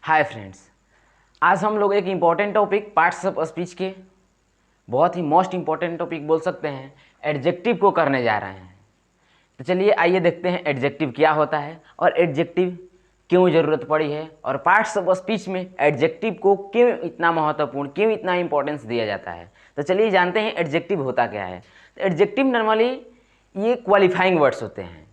Hi friends, आज हम लोग एक important topic parts of speech के बहुत ही मोस्ट इम्पॉर्टेंट टॉपिक बोल सकते हैं एडजेक्टिव को करने जा रहे हैं। तो चलिए आइए देखते हैं एडजेक्टिव क्या होता है और एडजेक्टिव क्यों ज़रूरत पड़ी है और पार्ट्स ऑफ स्पीच में एडजेक्टिव को क्यों इतना महत्वपूर्ण, क्यों इतना इंपॉर्टेंस दिया जाता है। तो चलिए जानते हैं एडजेक्टिव होता क्या है। तो एडजेक्टिव नॉर्मली ये क्वालिफाइंग वर्ड्स होते हैं।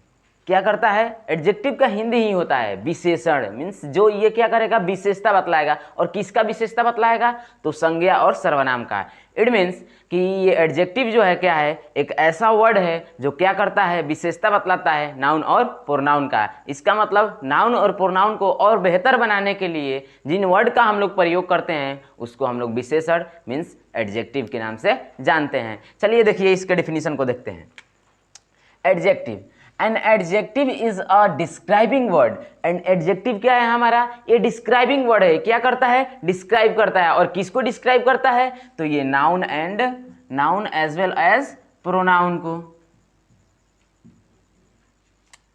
क्या करता है एडजेक्टिव का हिंदी ही होता है विशेषण, मीन्स जो ये क्या करेगा विशेषता बतलाएगा। और किसका विशेषता बतलाएगा? तो संज्ञा और सर्वनाम का। इट मीन्स कि ये एडजेक्टिव जो है क्या है, एक ऐसा वर्ड है जो क्या करता है विशेषता बतलाता है नाउन और प्रोनाउन का। इसका मतलब नाउन और प्रोनाउन को और बेहतर बनाने के लिए जिन वर्ड का हम लोग प्रयोग करते हैं उसको हम लोग विशेषण मीन्स एडजेक्टिव के नाम से जानते हैं। चलिए देखिए इसके डिफिनीशन को देखते हैं। Adjective, N adjective is a describing word. And adjective क्या है हमारा? ये डिस्क्राइबिंग वर्ड है। क्या करता है? डिस्क्राइब करता है। और किसको डिस्क्राइब करता है? तो ये noun and noun as well as pronoun को।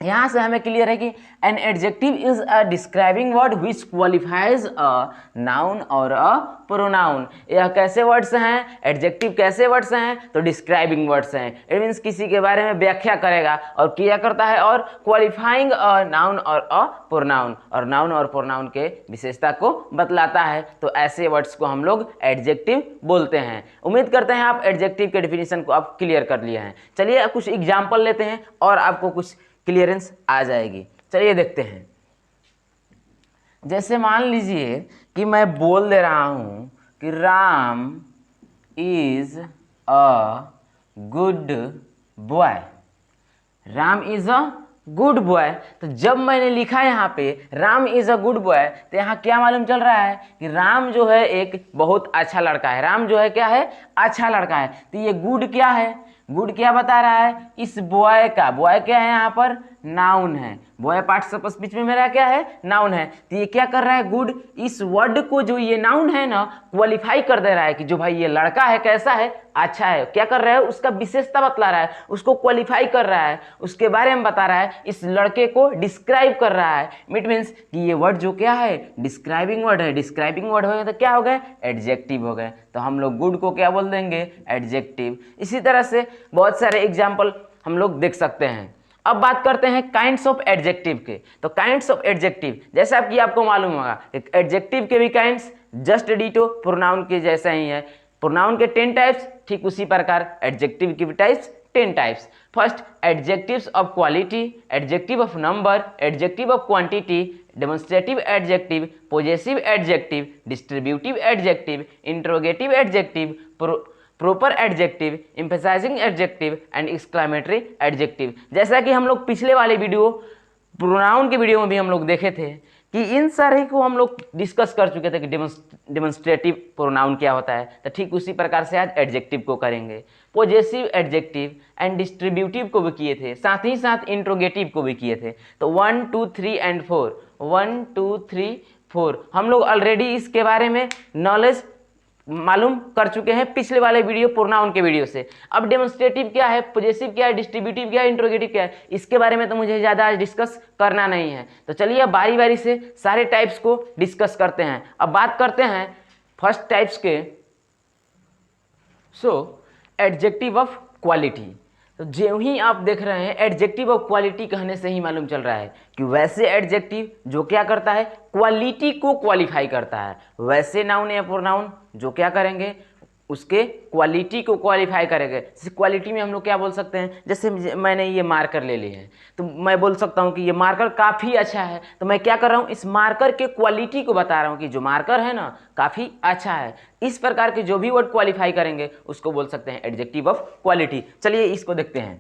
यहां से हमें क्लियर है कि an adjective is a describing word which qualifies a noun और अ प्रोनाउन। यह कैसे वर्ड्स हैं? एडजेक्टिव कैसे वर्ड्स हैं? तो डिस्क्राइबिंग वर्ड्स हैं। इट मीन्स किसी के बारे में व्याख्या करेगा और क्या करता है और क्वालिफाइंग अ नाउन और अ प्रोनाउन, और नाउन और प्रोनाउन के विशेषता को बतलाता है। तो ऐसे वर्ड्स को हम लोग एडजेक्टिव बोलते हैं। उम्मीद करते हैं आप एडजेक्टिव के डिफिनीशन को आप क्लियर कर लिए हैं। चलिए कुछ एग्जाम्पल लेते हैं और आपको कुछ क्लियरेंस आ जाएगी। चलिए देखते हैं। जैसे मान लीजिए कि मैं बोल दे रहा हूं कि Ram is a good boy. Ram is a good boy. तो जब मैंने लिखा यहाँ पे Ram is a good boy, तो यहाँ क्या मालूम चल रहा है कि राम जो है एक बहुत अच्छा लड़का है। राम जो है क्या है? अच्छा लड़का है। तो ये गुड क्या है? गुड क्या बता रहा है? इस बॉय का, बॉय क्या है यहाँ पर? नाउन है। बॉय पार्ट्स ऑफ स्पीच में मेरा क्या है? नाउन है। तो ये क्या कर रहा है? गुड इस वर्ड को, जो ये नाउन है ना, क्वालिफाई कर दे रहा है कि जो भाई ये लड़का है कैसा है? अच्छा है। क्या कर रहा है? उसका विशेषता बतला रहा है, उसको क्वालिफाई कर रहा है, उसके बारे में बता रहा है, इस लड़के को डिस्क्राइब कर रहा है। इट मीन्स कि ये वर्ड जो क्या है? डिस्क्राइबिंग वर्ड है। डिस्क्राइबिंग वर्ड हो गए तो क्या हो गए? एडजेक्टिव हो गए। तो हम लोग गुड को क्या बोल देंगे? एडजेक्टिव। इसी तरह से बहुत सारे एग्जाम्पल हम लोग देख सकते हैं। अब बात करते हैं काइंड्स ऑफ एडजेक्टिव के। तो काइंड्स ऑफ एडजेक्टिव, जैसा कि आपको मालूम होगा एडजेक्टिव के भी काइंड्स जस्ट डिटो प्रोनाउन के जैसा ही है। प्रोनाउन के 10 टाइप्स, ठीक उसी प्रकार एडजेक्टिव की भी types 10 types. First, adjectives of quality, adjective of number, adjective of quantity, demonstrative adjective, possessive adjective, distributive adjective, interrogative adjective, proper adjective, emphasizing adjective and exclamatory adjective. जैसा कि हम लोग पिछले वाले वीडियो प्रोनाउन के वीडियो में भी हम लोग देखे थे कि इन सारे को हम लोग डिस्कस कर चुके थे कि डेमोन्स्ट्रेटिव प्रोनाउन क्या होता है। तो ठीक उसी प्रकार से आज एडजेक्टिव को करेंगे। पॉजेसिव एडजेक्टिव एंड डिस्ट्रीब्यूटिव को भी किए थे, साथ ही साथ इंट्रोगेटिव को भी किए थे। तो 1 2 3 एंड 4, 1 2 3 4 हम लोग ऑलरेडी इसके बारे में नॉलेज मालूम कर चुके हैं पिछले वाले वीडियो प्रोनाउन के वीडियो से। अब डेमोन्स्ट्रेटिव क्या है, पॉजेसिव क्या है, डिस्ट्रीब्यूटिव क्या है, इंट्रोगेटिव क्या है, इसके बारे में तो मुझे ज़्यादा आज डिस्कस करना नहीं है। तो चलिए अब बारी बारी से सारे टाइप्स को डिस्कस करते हैं। अब बात करते हैं फर्स्ट टाइप्स के। Adjective of quality. तो जो ही आप देख रहे हैं एडजेक्टिव ऑफ क्वालिटी कहने से ही मालूम चल रहा है कि वैसे एडजेक्टिव जो क्या करता है? क्वालिटी को क्वालिफाई करता है। वैसे नाउन या प्रोनाउन जो क्या करेंगे? उसके क्वालिटी को क्वालिफाई करेंगे। जैसे क्वालिटी में हम लोग क्या बोल सकते हैं? जैसे मैंने ये मार्कर ले लिए हैं तो मैं बोल सकता हूँ कि ये मार्कर काफ़ी अच्छा है। तो मैं क्या कर रहा हूँ? इस मार्कर के क्वालिटी को बता रहा हूँ कि जो मार्कर है ना काफ़ी अच्छा है। इस प्रकार के जो भी वर्ड क्वालिफाई करेंगे उसको बोल सकते हैं एडजेक्टिव ऑफ क्वालिटी। चलिए इसको देखते हैं।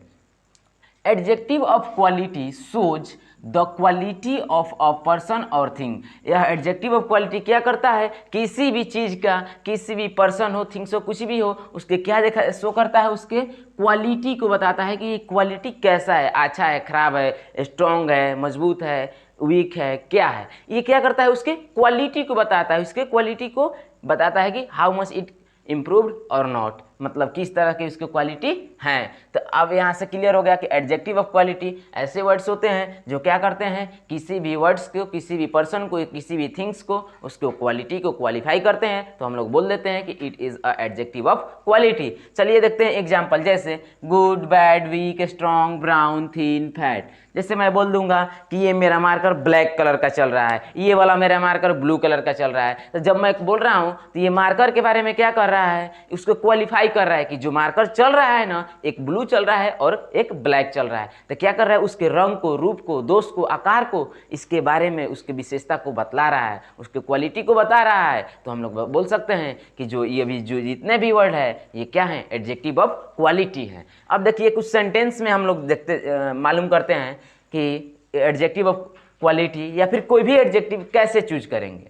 Adjective of quality shows the quality of a person और थिंग। यह एडजेक्टिव ऑफ क्वालिटी क्या करता है? किसी भी चीज़ का, किसी भी पर्सन हो, थिंग्स हो, कुछ भी हो, उसके क्या देखा शो करता है? उसके क्वालिटी को बताता है कि ये क्वालिटी कैसा है, अच्छा है, खराब है, स्ट्रॉन्ग है, मजबूत है, वीक है, क्या है। ये क्या करता है? उसके क्वालिटी को बताता है। उसके क्वालिटी को बताता है कि हाउ मच इट इम्प्रूव्ड और नॉट, मतलब किस तरह की उसकी क्वालिटी है। तो अब यहाँ से क्लियर हो गया कि एडजेक्टिव ऑफ क्वालिटी ऐसे वर्ड्स होते हैं जो क्या करते हैं, किसी भी वर्ड्स को, किसी भी पर्सन को, किसी भी थिंग्स को, उसको क्वालिटी को क्वालिफाई करते हैं, तो हम लोग बोल देते हैं कि it is a adjective of quality. चलिए देखते हैं एग्जाम्पल, जैसे good, bad, weak, strong, brown, thin, fat. जैसे मैं बोल दूंगा कि ये मेरा मार्कर ब्लैक कलर का चल रहा है, ये वाला मेरा मार्कर ब्लू कलर का चल रहा है, तो जब मैं बोल रहा हूँ तो ये मार्कर के बारे में क्या कर रहा है, उसको क्वालिफाई कर रहा है कि जो मार्कर चल रहा है ना, एक ब्लू चल रहा है और एक ब्लैक चल रहा है, तो क्या कर रहा है, उसके रंग को, रूप को, दोष को, आकार को, इसके बारे में उसकी विशेषता को बतला रहा है, उसके क्वालिटी को बता रहा है। तो हम लोग बोल सकते हैं कि जो ये भी जो जितने भी वर्ड है ये क्या है, एडजेक्टिव ऑफ क्वालिटी है। अब देखिए कुछ सेंटेंस में हम लोग देखते मालूम करते हैं कि एडजेक्टिव ऑफ क्वालिटी या फिर कोई भी एडजेक्टिव कैसे चूज करेंगे।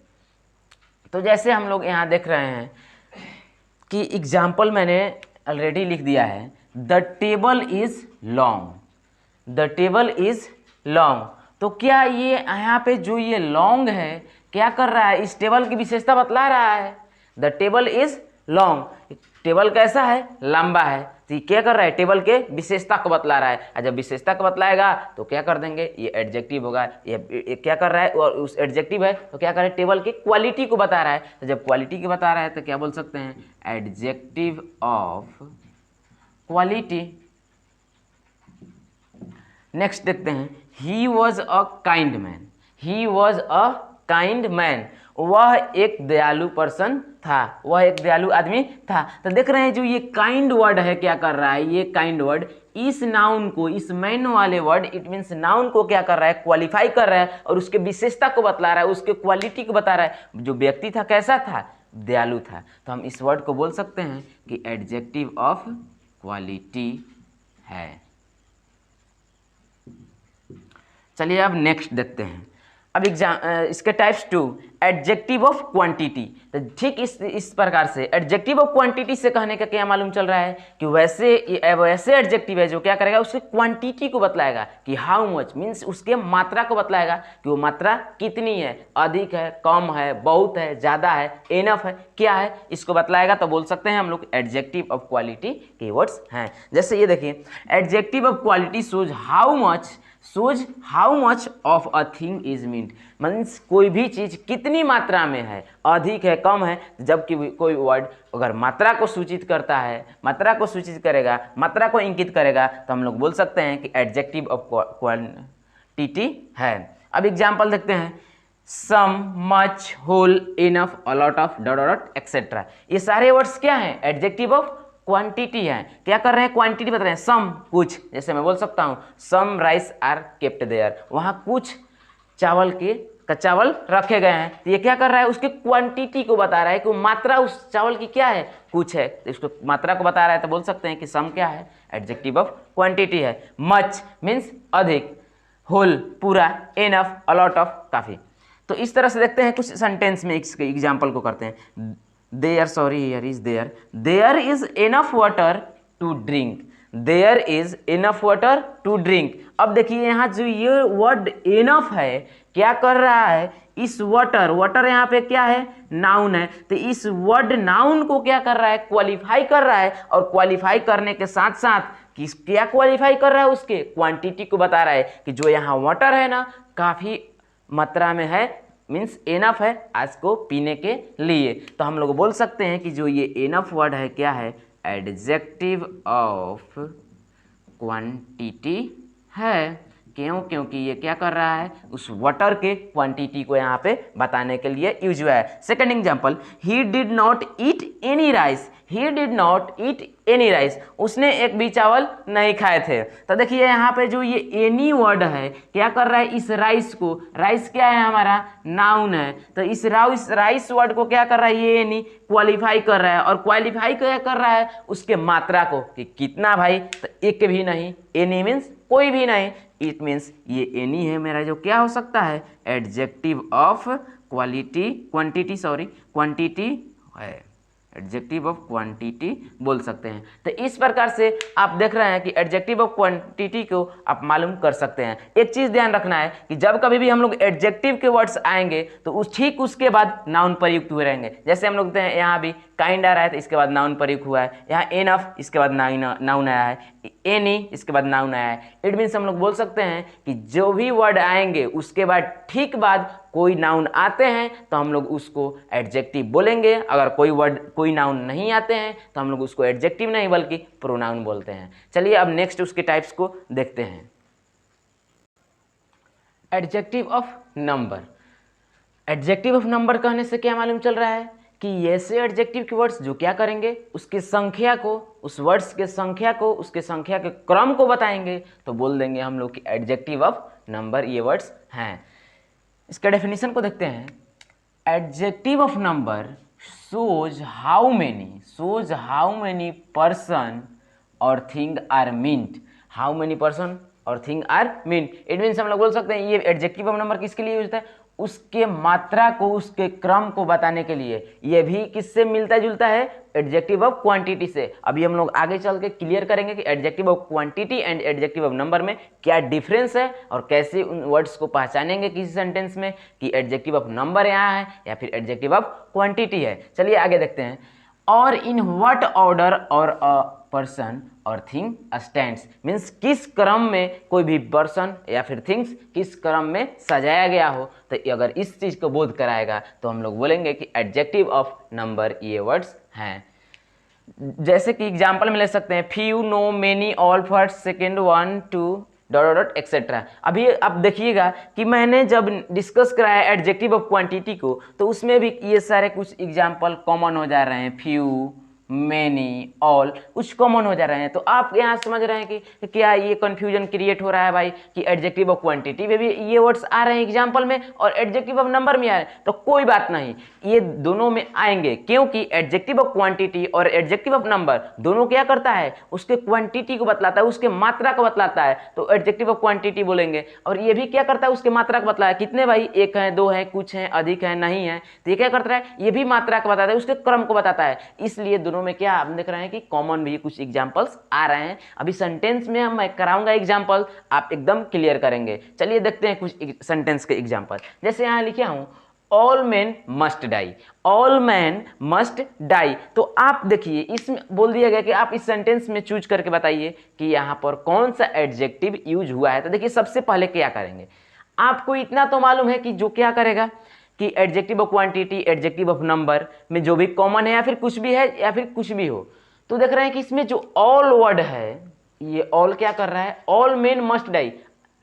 तो जैसे हम लोग यहाँ देख रहे हैं कि एग्जाम्पल मैंने ऑलरेडी लिख दिया है, the table is long, the table is long. तो क्या ये यहाँ पे जो ये लॉन्ग है क्या कर रहा है, इस टेबल की विशेषता बतला रहा है। The table is long, table कैसा है, लंबा है, तो ये क्या कर रहा है, टेबल के विशेषता को बतला रहा है। और जब विशेषता को बतलाएगा तो क्या कर देंगे, ये एडजेक्टिव होगा। ये क्या कर रहा है, और उस एडजेक्टिव है तो क्या कर रहा है, टेबल की क्वालिटी को बता रहा है। तो जब क्वालिटी को बता रहा है तो क्या बोल सकते हैं, एडजेक्टिव ऑफ क्वालिटी। नेक्स्ट देखते हैं, he was a kind man, he was a kind man, वह एक दयालु पर्सन था, वह एक दयालु आदमी था। तो देख रहे हैं जो ये काइंड वर्ड है क्या कर रहा है, ये काइंड वर्ड इस नाउन को, इस मैन वाले वर्ड इट मीन्स नाउन को क्या कर रहा है, क्वालिफाई कर रहा है और उसके विशेषता को बतला रहा है, उसके क्वालिटी को बता रहा है। जो व्यक्ति था कैसा था, दयालु था। तो हम इस वर्ड को बोल सकते हैं कि एडजेक्टिव ऑफ क्वालिटी है। चलिए अब नेक्स्ट देखते हैं। अब इसके टाइप्स 2, एडजेक्टिव ऑफ क्वांटिटी। तो ठीक इस प्रकार से एडजेक्टिव ऑफ क्वांटिटी से कहने का क्या मालूम चल रहा है कि वैसे एडजेक्टिव है जो क्या करेगा, उसके क्वांटिटी को बतलाएगा कि हाउ मच, मीन्स उसके मात्रा को बतलाएगा कि वो मात्रा कितनी है, अधिक है, कम है, बहुत है, ज़्यादा है, एनफ है, क्या है, इसको बतलाएगा। तो बोल सकते हैं हम लोग एडजेक्टिव ऑफ क्वालिटी कीवर्ड्स हैं। जैसे ये देखिए, adjective of quality shows how much of a thing is meant, means कोई भी चीज़ कितनी मात्रा में है, अधिक है, कम है। जबकि कोई वर्ड अगर मात्रा को सूचित करता है, मात्रा को सूचित करेगा, मात्रा को इंगित करेगा, तो हम लोग बोल सकते हैं कि एडजेक्टिव ऑफ क्वांटिटी है। अब एग्जाम्पल देखते हैं, some, much, whole, enough, a lot of, dot dot etcetera. ये सारे वर्ड्स क्या हैं, एडजेक्टिव ऑफ क्वांटिटी है। क्या कर रहे हैं, क्वांटिटी बता रहे हैं। सम कुछ, जैसे मैं बोल सकता हूँ some rice are kept there, वहाँ कुछ चावल रखे गए हैं। तो ये क्या कर रहा है, उसके क्वांटिटी को बता रहा है कि मात्रा उस चावल की क्या है, कुछ है, तो इसको मात्रा को बता रहा है। तो बोल सकते हैं कि सम क्या है, एडजेक्टिव ऑफ क्वांटिटी है। मच मीन्स अधिक, होल पूरा, इनफ, अ लॉट ऑफ काफ़ी। तो इस तरह से देखते हैं कुछ सेंटेंस में इसके एग्जाम्पल को करते हैं। There is enough water to drink, there is enough water to drink। अब देखिए यहाँ जो ये वर्ड enough है क्या कर रहा है, इस वाटर यहाँ पे क्या है, नाउन है। तो इस वर्ड नाउन को क्या कर रहा है, क्वालिफाई कर रहा है। और क्वालिफाई करने के साथ साथ क्या क्वालिफाई कर रहा है, उसके क्वांटिटी को बता रहा है कि जो यहाँ वाटर है ना काफ़ी मात्रा में है, मीन्स एनफ है आज को पीने के लिए। तो हम लोग बोल सकते हैं कि जो ये एनफ वर्ड है क्या है, एडजेक्टिव ऑफ क्वांटिटी है। क्यों, क्योंकि ये क्या कर रहा है, उस वाटर के क्वांटिटी को यहाँ पे बताने के लिए यूज हुआ है। Second example, he did not eat any rice, he did not eat any rice, उसने एक भी चावल नहीं खाए थे। तो देखिए यहाँ पे जो ये एनी वर्ड है क्या कर रहा है, इस राइस को, राइस क्या है हमारा, नाउन है, तो इस राइस वर्ड को क्या कर रहा है, ये एनी क्वालिफाई कर रहा है। और क्वालिफाई क्या कर रहा है, उसके मात्रा को कि कितना भाई, तो एक भी नहीं, एनी मीन्स कोई भी नहीं, इट मीन्स ये एनी है मेरा जो क्या हो सकता है, एडजेक्टिव ऑफ क्वांटिटी है, एडजेक्टिव ऑफ क्वांटिटी बोल सकते हैं। तो इस प्रकार से आप देख रहे हैं कि एडजेक्टिव ऑफ क्वांटिटी को आप मालूम कर सकते हैं। एक चीज़ ध्यान रखना है कि जब कभी भी हम लोग एडजेक्टिव के वर्ड्स आएंगे तो उस ठीक उसके बाद नाउन प्रयुक्त हुए रहेंगे। जैसे हम लोग देखते हैं यहाँ भी काइंड आ रहा है तो इसके बाद नाउन प्रयुक्त हुआ है, यहाँ एनफ इसके बाद नाउन आया है, एनी इसके बाद नाउन आया है। इट मीन्स हम लोग बोल सकते हैं कि जो भी वर्ड आएंगे उसके बाद ठीक बाद कोई नाउन आते हैं तो हम लोग उसको एडजेक्टिव बोलेंगे। अगर कोई नाउन नहीं आते हैं तो हम लोग उसको एडजेक्टिव नहीं बल्कि प्रोनाउन बोलते हैं। चलिए अब नेक्स्ट उसके टाइप्स को देखते हैं। Adjective of number. Adjective of number कहने से क्या मालूम चल रहा है कि ऐसे एडजेक्टिव के वर्ड्स जो क्या करेंगे, उसके संख्या को, उस वर्ड्स के संख्या को, उसके संख्या के क्रम को बताएंगे तो बोल देंगे हम लोग कि एडजेक्टिव ऑफ नंबर ये वर्ड्स हैं। इसका डेफिनेशन को देखते हैं। Adjective of number shows how many person और thing are meant. How many person और thing are meant. It means हम लोग बोल सकते हैं ये एडजेक्टिव ऑफ नंबर किसके लिए यूज होता है, उसके मात्रा को, उसके क्रम को बताने के लिए। ये भी किससे मिलता जुलता है, एडजेक्टिव ऑफ क्वांटिटी से। अभी हम लोग आगे चल के क्लियर करेंगे कि adjective of quantity and adjective of number में क्या डिफरेंस है और कैसे उन वर्ड्स को पहचानेंगे किसी सेंटेंस में कि एडजेक्टिव ऑफ नंबर यहाँ है या फिर एडजेक्टिव ऑफ क्वांटिटी है। चलिए आगे देखते हैं। और इन व्हाट ऑर्डर और अ पर्सन और थिंग स्टैंड्स, मीन्स किस क्रम में कोई भी पर्सन या फिर थिंग्स किस क्रम में सजाया गया हो। तो अगर इस चीज़ को बोध कराएगा तो हम लोग बोलेंगे कि एडजेक्टिव ऑफ नंबर ये वर्ड्स हैं। जैसे कि एग्जाम्पल में ले सकते हैं few, no, many, all, first, second, one, two, dot dot etcetera. अभी अब देखिएगा कि मैंने जब डिस्कस कराया एडजेक्टिव ऑफ क्वांटिटी को तो उसमें भी ये सारे कुछ एग्जाम्पल कॉमन हो जा रहे हैं। फ्यू, मैनी, ऑल कुछ कॉमन हो जा रहे हैं। तो आप यहाँ समझ रहे हैं कि क्या ये कंफ्यूजन क्रिएट हो रहा है भाई कि एडजेक्टिव ऑफ क्वांटिटी में भी ये वर्ड्स आ रहे हैं एग्जाम्पल में और एडजेक्टिव ऑफ नंबर में आ रहे हैं। तो कोई बात नहीं, ये दोनों में आएंगे क्योंकि एडजेक्टिव ऑफ क्वांटिटी और एडजेक्टिव ऑफ नंबर दोनों क्या करता है, उसके क्वांटिटी को बतलाता है, उसके मात्रा को बतलाता है। तो एडजेक्टिव ऑफ क्वांटिटी बोलेंगे। और ये भी क्या करता है, उसके मात्रा को बतलाता है। कितने भाई, एक है, दो है, कुछ है, अधिक है, नहीं है। तो ये क्या करता है, ये भी मात्रा को बताता है, उसके क्रम को बताता है। इसलिए दोनों में क्या आप देख रहे हैं कि कॉमन भी कुछ एग्जांपल्स आ रहे हैं। अभी सेंटेंस में मैं कराऊंगा एग्जांपल, आप एकदम क्लियर करेंगे। चलिए देखते हैं कुछ सेंटेंस के एग्जांपल। जैसे यहां लिखा हूं all man must die, all man must die. तो आप देखिए इसमें बोल दिया गया कि आप इस सेंटेंस में चूज करके बताइए कि यहां पर कौन सा एडजेक्टिव यूज हुआ है। तो देखिए सबसे पहले क्या करेंगे, आपको इतना तो मालूम है कि जो क्या करेगा कि adjective of quantity, adjective of number में जो भी कॉमन है या फिर कुछ भी है या फिर कुछ भी हो, तो देख रहे हैं कि इसमें जो ऑल वर्ड है, ये ऑल क्या कर रहा है, ऑल मेन मस्ट डाई।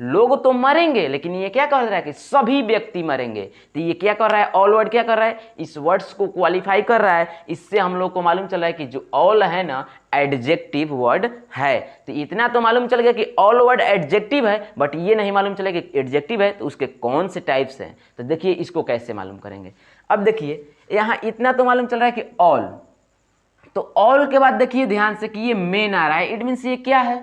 लोग तो मरेंगे लेकिन ये क्या कर रहा है कि सभी व्यक्ति मरेंगे। तो ये क्या कर रहा है, ऑल वर्ड क्या कर रहा है, इस वर्ड्स को क्वालिफाई कर रहा है। इससे हम लोग को मालूम चल रहा है कि जो ऑल है ना एडजेक्टिव वर्ड है। तो इतना तो मालूम चल गया कि ऑल वर्ड एडजेक्टिव है, बट ये नहीं मालूम चला कि एडजेक्टिव है तो उसके कौन से टाइप्स हैं। तो देखिए इसको कैसे मालूम करेंगे। अब देखिए यहाँ इतना तो मालूम चल रहा है कि ऑल, तो ऑल के बाद देखिए ध्यान से कि ये मेन आ रहा है। इट मीन्स ये क्या है,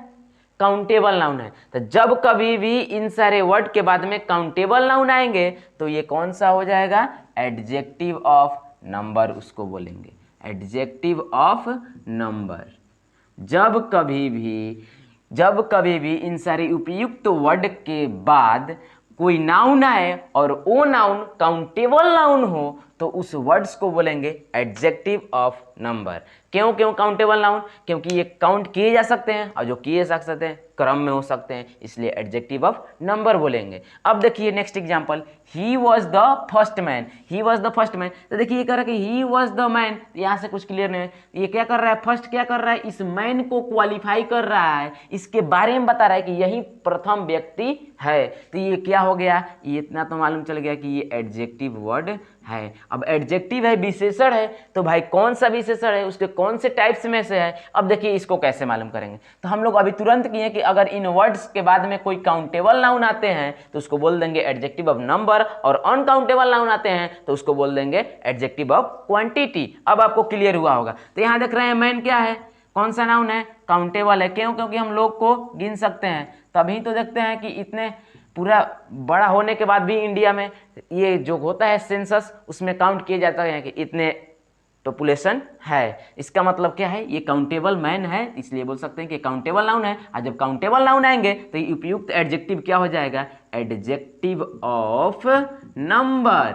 काउंटेबल नाउन है। तो जब कभी भी इन सारे वर्ड के बाद में काउंटेबल नाउन आएंगे तो ये कौन सा हो जाएगा, एडजेक्टिव ऑफ नंबर उसको बोलेंगे, एडजेक्टिव ऑफ नंबर। जब कभी भी इन सारे उपयुक्त वर्ड के बाद कोई नाउन आए और वो नाउन काउंटेबल नाउन हो तो उस वर्ड्स को बोलेंगे एडजेक्टिव ऑफ नंबर। क्यों काउंटेबल नाउन, क्योंकि ये काउंट किए जा सकते हैं और जो किए जा सकते हैं क्रम में हो सकते हैं, इसलिए एडजेक्टिव ऑफ नंबर बोलेंगे। अब देखिए next example, he was the first man, he was the first man. तो देखिए ये कह रहा है कि ही वॉज द मैन, यहाँ से कुछ क्लियर नहीं है। ये क्या कर रहा है, फर्स्ट क्या कर रहा है, इस मैन को क्वालिफाई कर रहा है, इसके बारे में बता रहा है कि यही प्रथम व्यक्ति है। तो ये क्या हो गया, ये इतना तो मालूम चल गया कि ये एडजेक्टिव वर्ड है। अब एडजेक्टिव है, विशेषण है, तो भाई कौन सा विशेषण है, उसके कौन से टाइप्स में से है। अब देखिए इसको कैसे मालूम करेंगे। तो हम लोग अभी तुरंत किए कि अगर इन वर्ड्स के बाद में कोई काउंटेबल नाउन आते हैं तो उसको बोल देंगे एडजेक्टिव ऑफ नंबर, और अनकाउंटेबल नाउन आते हैं तो उसको बोल देंगे एडजेक्टिव ऑफ क्वांटिटी। अब आपको क्लियर हुआ होगा। तो यहाँ देख रहे हैं मैन क्या है, कौन सा नाउन है, काउंटेबल है। क्यों, क्योंकि हम लोग को गिन सकते हैं। तभी तो देखते हैं कि इतने पूरा बड़ा होने के बाद भी इंडिया में ये जो होता है सेंसस, उसमें काउंट किए जाते हैं कि इतने पॉपुलेशन है। इसका मतलब क्या है, ये काउंटेबल मैन है, इसलिए बोल सकते हैं कि काउंटेबल नाउन है। और जब काउंटेबल नाउन आएंगे तो ये उपयुक्त एडजेक्टिव क्या हो जाएगा, एडजेक्टिव ऑफ नंबर।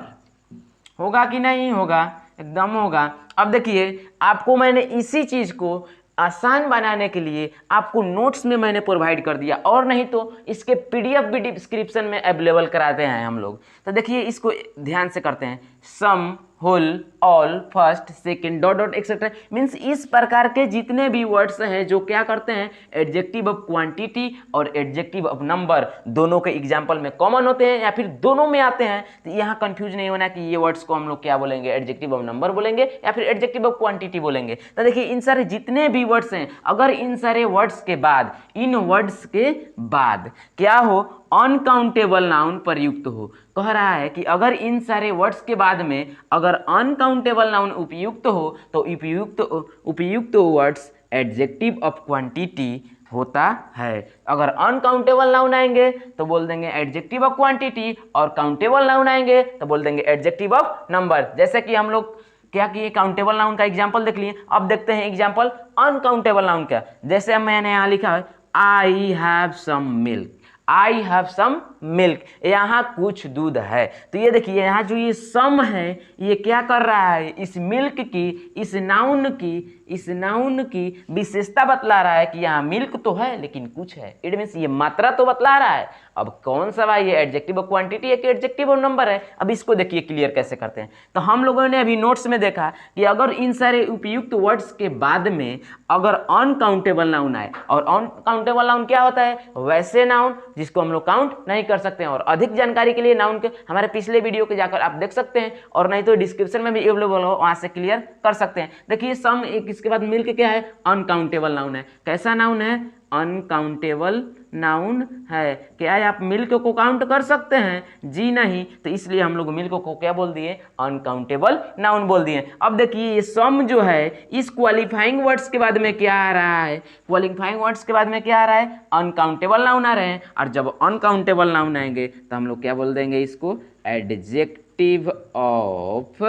होगा कि नहीं होगा, एकदम होगा। अब देखिए आपको मैंने इसी चीज को आसान बनाने के लिए आपको नोट्स में मैंने प्रोवाइड कर दिया, और नहीं तो इसके पीडीएफ भी डिस्क्रिप्शन में अवेलेबल कराते हैं हम लोग। तो देखिए इसको ध्यान से करते हैं, some, whole, all, first, second, dot dot etcetera, means इस प्रकार के जितने भी वर्ड्स हैं जो क्या करते हैं, एडजेक्टिव ऑफ क्वांटिटी और एडजेक्टिव ऑफ नंबर दोनों के एग्जाम्पल में कॉमन होते हैं या फिर दोनों में आते हैं। तो यहाँ कंफ्यूज नहीं होना कि ये वर्ड्स को हम लोग क्या बोलेंगे, एडजेक्टिव ऑफ नंबर बोलेंगे या फिर एडजेक्टिव ऑफ क्वांटिटी बोलेंगे। तो देखिए इन सारे जितने भी वर्ड्स हैं, अगर इन सारे वर्ड्स के बाद, इन वर्ड्स के बाद क्या हो, अनकाउंटेबल नाउन प्रयुक्त हो, कह रहा है कि अगर इन सारे वर्ड्स के बाद में अगर अनकाउंटेबल नाउन उपयुक्त हो तो उपयुक्त वर्ड्स एडजेक्टिव ऑफ क्वांटिटी होता है। अगर अनकाउंटेबल नाउन आएंगे तो बोल देंगे एडजेक्टिव ऑफ क्वांटिटी, और काउंटेबल नाउन आएंगे तो बोल देंगे एडजेक्टिव ऑफ नंबर। जैसे कि हम लोग क्या किए, काउंटेबल नाउन का एग्जाम्पल देख लिए। अब देखते हैं एग्जाम्पल अनकाउंटेबल नाउन का। जैसे मैंने यहाँ लिखा है I have some milk, I have some milk, यहाँ कुछ दूध है। तो ये देखिए यहाँ जो ये सम है ये क्या कर रहा है, इस मिल्क की, इस नाउन की विशेषता बतला रहा है कि यहाँ मिल्क तो है लेकिन कुछ है। इट मीन्स ये मात्रा तो बतला रहा है। अब कौन सा भाई, ये एडजेक्टिव ऑफ क्वांटिटी है कि एडजेक्टिव ऑफ नंबर है। अब इसको देखिए क्लियर कैसे करते हैं। तो हम लोगों ने अभी नोट्स में देखा कि अगर इन सारे उपयुक्त वर्ड्स के बाद में अगर अनकाउंटेबल नाउन आए, और अनकाउंटेबल नाउन क्या होता है, वैसे नाउन जिसको हम लोग काउंट नहीं कर सकते हैं। और अधिक जानकारी के लिए नाउन के हमारे पिछले वीडियो के जाकर आप देख सकते हैं, और नहीं तो डिस्क्रिप्शन में भी अवेलेबल हो, वहां से क्लियर कर सकते हैं। देखिए सम, एक इसके बाद मिल्क क्या है, अनकाउंटेबल नाउन है। कैसा नाउन है, अनकाउंटेबल नाउन है। क्या है, आप मिल्क को काउंट कर सकते हैं, जी नहीं, तो इसलिए हम लोग मिल्क को क्या बोल दिए, अनकाउंटेबल नाउन बोल दिए। अब देखिए ये सम जो है इस क्वालिफाइंग वर्ड्स के बाद में क्या आ रहा है, क्वालिफाइंग वर्ड्स के बाद में क्या आ रहा है, अनकाउंटेबल नाउन आ रहे हैं। और जब अनकाउंटेबल नाउन आएंगे तो हम लोग क्या बोल देंगे इसको, एडजेक्टिव ऑफ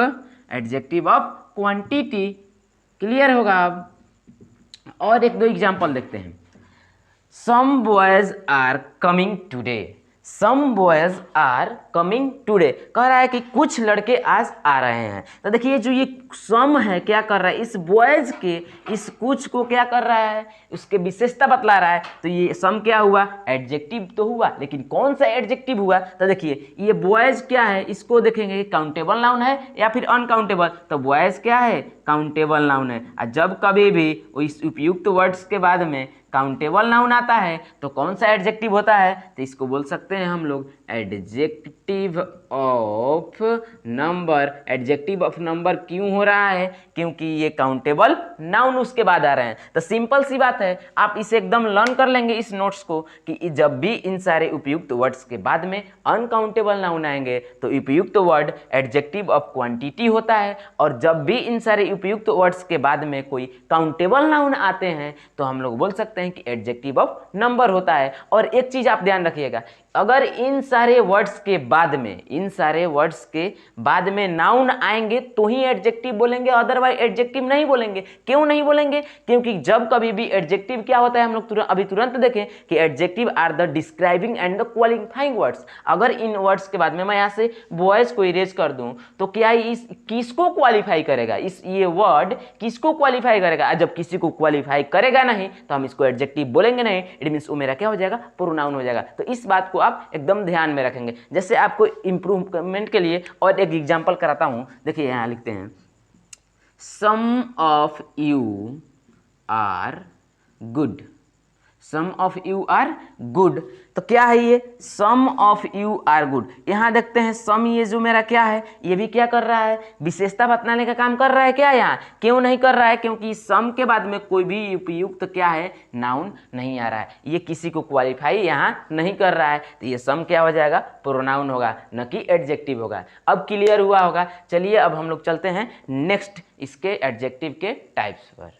क्वांटिटी। क्लियर होगा। अब और एक दो एग्जांपल देखते हैं। Some boys are coming today. Some boys are coming today, कह रहा है कि कुछ लड़के आज आ रहे हैं। तो देखिए जो ये सम है क्या कर रहा है, इस बॉयज के इस कुछ को क्या कर रहा है, उसके विशेषता बतला रहा है। तो ये सम क्या हुआ, एडजेक्टिव तो हुआ, लेकिन कौन सा एडजेक्टिव हुआ। तो देखिए ये बॉयज क्या है, इसको देखेंगे काउंटेबल नाउन है या फिर अनकाउंटेबल। तो बॉयज क्या है, काउंटेबल नाउन है। और जब कभी भी इस उपयुक्त वर्ड्स के बाद में काउंटेबल नाउन आता है तो कौन सा एडजेक्टिव होता है, तो इसको बोल सकते हैं हम लोग adjective of number. Adjective of number क्यों हो रहा है, क्योंकि ये काउंटेबल नाउन उसके बाद आ रहे हैं। तो सिंपल सी बात है, आप इसे एकदम लर्न कर लेंगे इस नोट्स को कि जब भी इन सारे उपयुक्त वर्ड्स के बाद में अनकाउंटेबल नाउन आएंगे तो उपयुक्त वर्ड एडजेक्टिव ऑफ क्वांटिटी होता है, और जब भी इन सारे उपयुक्त वर्ड्स के बाद में कोई काउंटेबल नाउन आते हैं तो हम लोग बोल सकते हैं कि एडजेक्टिव ऑफ नंबर होता है। और एक चीज आप ध्यान रखिएगा, अगर इन सारे वर्ड्स के बाद में नाउन आएंगे तो ही एडजेक्टिव बोलेंगे, अदरवाइज एडजेक्टिव नहीं बोलेंगे। क्यों नहीं बोलेंगे, क्योंकि जब कभी भी एडजेक्टिव क्या होता है, हम लोग अभी तुरंत देखें कि adjective are the describing and the qualifying words. अगर इन वर्ड्स के बाद में मैं यहाँ से बॉयज को इरेज कर दूं तो क्या इस किसको क्वालिफाई करेगा, ये वर्ड किसको क्वालिफाई करेगा। जब किसी को क्वालिफाई करेगा नहीं तो हम इसको एडजेक्टिव बोलेंगे नहीं, इट मींस वो मेरा क्या हो जाएगा, प्रोनाउन हो जाएगा। तो इस बात को आप एकदम ध्यान में रखेंगे। जैसे आपको इंप्रूवमेंट के लिए और एक एग्जांपल कराता हूं, देखिए यहां लिखते हैं some of you are good, some of you are good. तो क्या है ये, some of you are good. यहां देखते हैं सम, ये जो मेरा क्या है, ये भी क्या कर रहा है, विशेषता बतलाने का काम कर रहा है क्या। यहाँ क्यों नहीं कर रहा है, क्योंकि सम के बाद में कोई भी उपयुक्त क्या है, नाउन नहीं आ रहा है। ये किसी को क्वालिफाई यहाँ नहीं कर रहा है, तो ये सम क्या हो जाएगा, प्रोनाउन होगा, न कि एडजेक्टिव होगा। अब क्लियर हुआ होगा। चलिए अब हम लोग चलते हैं नेक्स्ट इसके एडजेक्टिव के टाइप्स पर।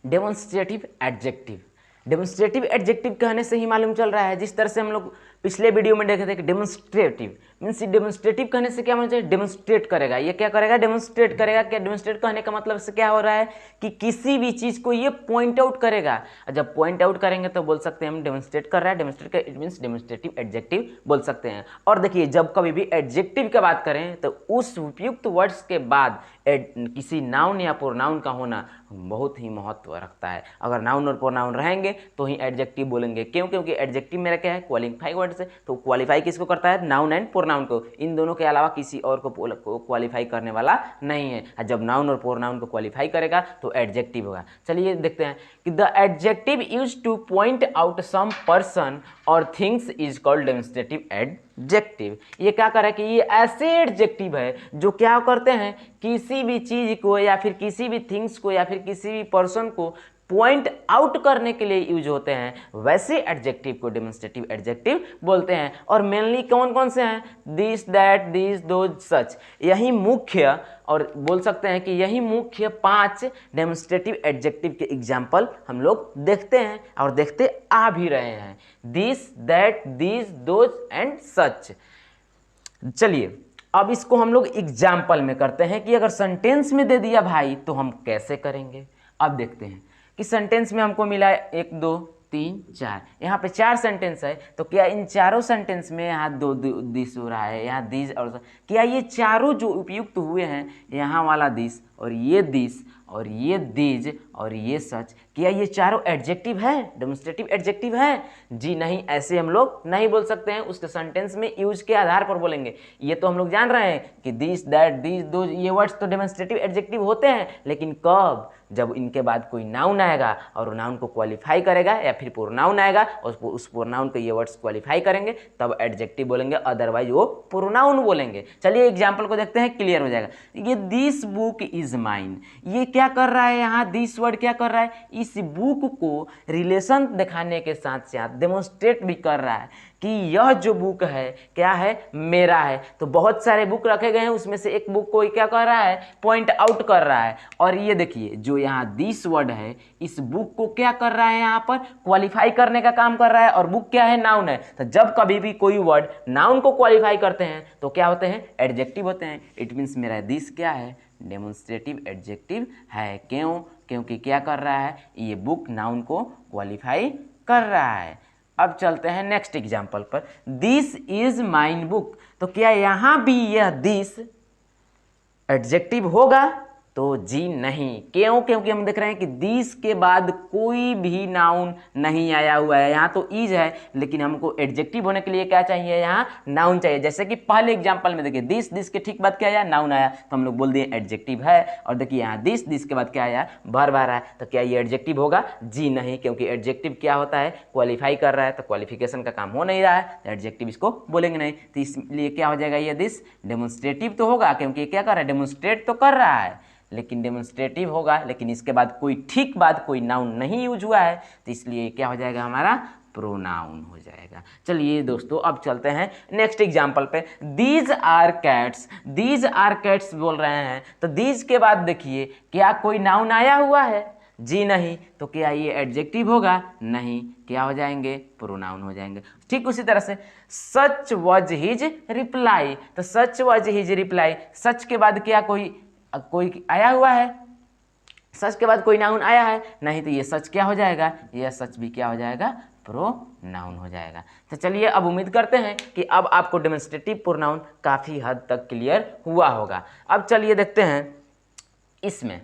Demonstrative adjective. डेमोन्स्ट्रेटिव एडजेक्टिव कहने से ही मालूम चल रहा है, जिस तरह से हम लोग पिछले वीडियो में देखे थे कि डेमोन्स्ट्रेटिव मीन्स डेमोन्स्ट्रेटिव कहने से क्या होना चाहिए, डेमोन्स्ट्रेट करेगा। ये क्या करेगा, डेमोन्स्ट्रेट करेगा। क्या डेमोन्स्ट्रेट कहने का मतलब से क्या हो रहा है कि किसी भी चीज को ये पॉइंट आउट करेगा। और जब पॉइंट आउट करेंगे तो बोल सकते हैं हम डेमोन्स्ट्रेट कर रहा है, demonstrate it means demonstrative adjective बोल सकते हैं। और देखिए जब कभी भी एडजेक्टिव की बात करें तो उस उपयुक्त वर्ड्स के बाद किसी नाउन या प्रोनाउन का होना बहुत ही महत्व रखता है। अगर नाउन और प्रोनाउन रहेंगे तो ही एडजेक्टिव बोलेंगे। क्यों? क्योंकि एडजेक्टिव मेरा क्या है, क्वालिफाई वर्ड से। तो क्वालिफाई किसको करता है, नाउन एंड प्रोनाउन को। इन दोनों के अलावा किसी और को क्वालिफाई करने वाला नहीं है। और जब नाउन और प्रोनाउन को क्वालिफाई करेगा तो एडजेक्टिव होगा। चलिए देखते हैं कि the adjective used to point out some person और things is called demonstrative adjective. ये क्या कर रहा है कि ये ऐसे एडजेक्टिव है जो क्या करते हैं, किसी भी चीज को या फिर किसी भी थिंग्स को या फिर किसी भी पर्सन को पॉइंट आउट करने के लिए यूज होते हैं। वैसे एडजेक्टिव को डेमोन्स्ट्रेटिव एडजेक्टिव बोलते हैं। और मेनली कौन कौन से हैं, दिस, दैट, दिस, दोज, सच। यही मुख्य और बोल सकते हैं कि यही मुख्य 5 डेमोन्स्ट्रेटिव एडजेक्टिव के एग्जाम्पल हम लोग देखते हैं और देखते आ भी रहे हैं। This, that, this, those and such. चलिए अब इसको हम लोग एग्जाम्पल में करते हैं कि अगर सेंटेंस में दे दिया भाई तो हम कैसे करेंगे। अब देखते हैं कि सेंटेंस में हमको मिला 1 2 3 4, यहाँ पे 4 सेंटेंस है। तो क्या इन चारों सेंटेंस में यहाँ दो दिस हो रहा है, यहाँ दिस, और क्या ये चारों जो उपयुक्त हुए हैं, यहाँ वाला दिस और ये दिस और ये दीज और ये सच, क्या ये चारों एडजेक्टिव है, डेमोन्स्ट्रेटिव एडजेक्टिव है? जी नहीं, ऐसे हम लोग नहीं बोल सकते हैं। उसके सेंटेंस में यूज के आधार पर बोलेंगे। ये तो हम लोग जान रहे हैं कि दिस, दैट, दिस, दोज, ये वर्ड्स तो डेमोन्स्ट्रेटिव एडजेक्टिव होते हैं। लेकिन कब? जब इनके बाद कोई नाउन आएगा और नाउन को क्वालिफाई करेगा, या फिर प्रोनाउन आएगा और उस प्रोनाउन को ये वर्ड्स क्वालिफाई करेंगे, तब एडजेक्टिव बोलेंगे, अदरवाइज वो प्रोनाउन बोलेंगे। चलिए एग्जाम्पल को देखते हैं, क्लियर हो जाएगा। ये दिस बुक इज माइन, ये क्या कर रहा है, यहाँ दिस वर्ड क्या कर रहा है, इस बुक को रिलेशन दिखाने के साथ साथ डेमोन्स्ट्रेट भी कर रहा है कि यह जो बुक है क्या है, मेरा है। तो बहुत सारे बुक रखे गए हैं, उसमें से एक बुक को क्या कर रहा है, पॉइंट आउट कर रहा है। और ये देखिए जो यहाँ दिस वर्ड है, इस बुक को क्या कर रहा है, यहाँ पर क्वालिफाई करने का काम कर रहा है। और बुक क्या है, नाउन है। तो जब कभी भी कोई वर्ड नाउन को क्वालिफाई करते हैं तो क्या होते हैं, एडजेक्टिव होते हैं। इट मीन्स मेरा दिस क्या है, डेमोन्स्ट्रेटिव एडजेक्टिव है। क्यों? क्योंकि क्या कर रहा है, ये बुक नाउन को क्वालिफाई कर रहा है। अब चलते हैं नेक्स्ट एग्जाम्पल पर। दिस इज माइन बुक, तो क्या यहां भी यह दिस एडजेक्टिव होगा? तो जी नहीं। क्यों? क्योंकि हम देख रहे हैं कि दिस के बाद कोई भी नाउन नहीं आया हुआ है। यहाँ तो इज है, लेकिन हमको एडजेक्टिव होने के लिए क्या चाहिए, यहाँ नाउन चाहिए। जैसे कि पहले एग्जांपल में देखिए, दिस के ठीक बाद क्या आया, नाउन आया, तो हम लोग बोल दिए एडजेक्टिव है। और देखिए यहाँ दिस के बाद क्या आया, वर्ब आ रहा है। तो क्या ये एडजेक्टिव होगा? जी नहीं, क्योंकि एडजेक्टिव क्या होता है, क्वालिफाई कर रहा है। तो क्वालिफिकेशन का काम हो नहीं रहा है, तो एडजेक्टिव इसको बोलेंगे नहीं। तो इसलिए क्या हो जाएगा, ये दिस डेमोन्स्ट्रेटिव तो होगा, क्योंकि क्या कर रहा है, डेमोन्स्ट्रेट तो कर रहा है, लेकिन डेमोन्स्ट्रेटिव होगा। लेकिन इसके बाद कोई ठीक बाद कोई नाउन नहीं यूज हुआ है, तो इसलिए क्या हो जाएगा, हमारा प्रोनाउन हो जाएगा। चलिए दोस्तों अब चलते हैं नेक्स्ट एग्जांपल पे। These are cats, these are cats बोल रहे हैं। तो दीज के बाद देखिए क्या कोई नाउन आया हुआ है? जी नहीं। तो क्या ये एडजेक्टिव होगा? नहीं। क्या हो जाएंगे, प्रोनाउन हो जाएंगे। ठीक उसी तरह से सच वॉज हिज रिप्लाई, तो सच वॉज हिज रिप्लाई, सच के बाद क्या कोई आया हुआ है? सच के बाद कोई नाउन आया है? नहीं। तो ये सच क्या हो जाएगा, ये सच भी क्या हो जाएगा, प्रोनाउन हो जाएगा। तो चलिए अब उम्मीद करते हैं कि अब आपको डेमोन्स्ट्रेटिव प्रोनाउन काफ़ी हद तक क्लियर हुआ होगा। अब चलिए देखते हैं इसमें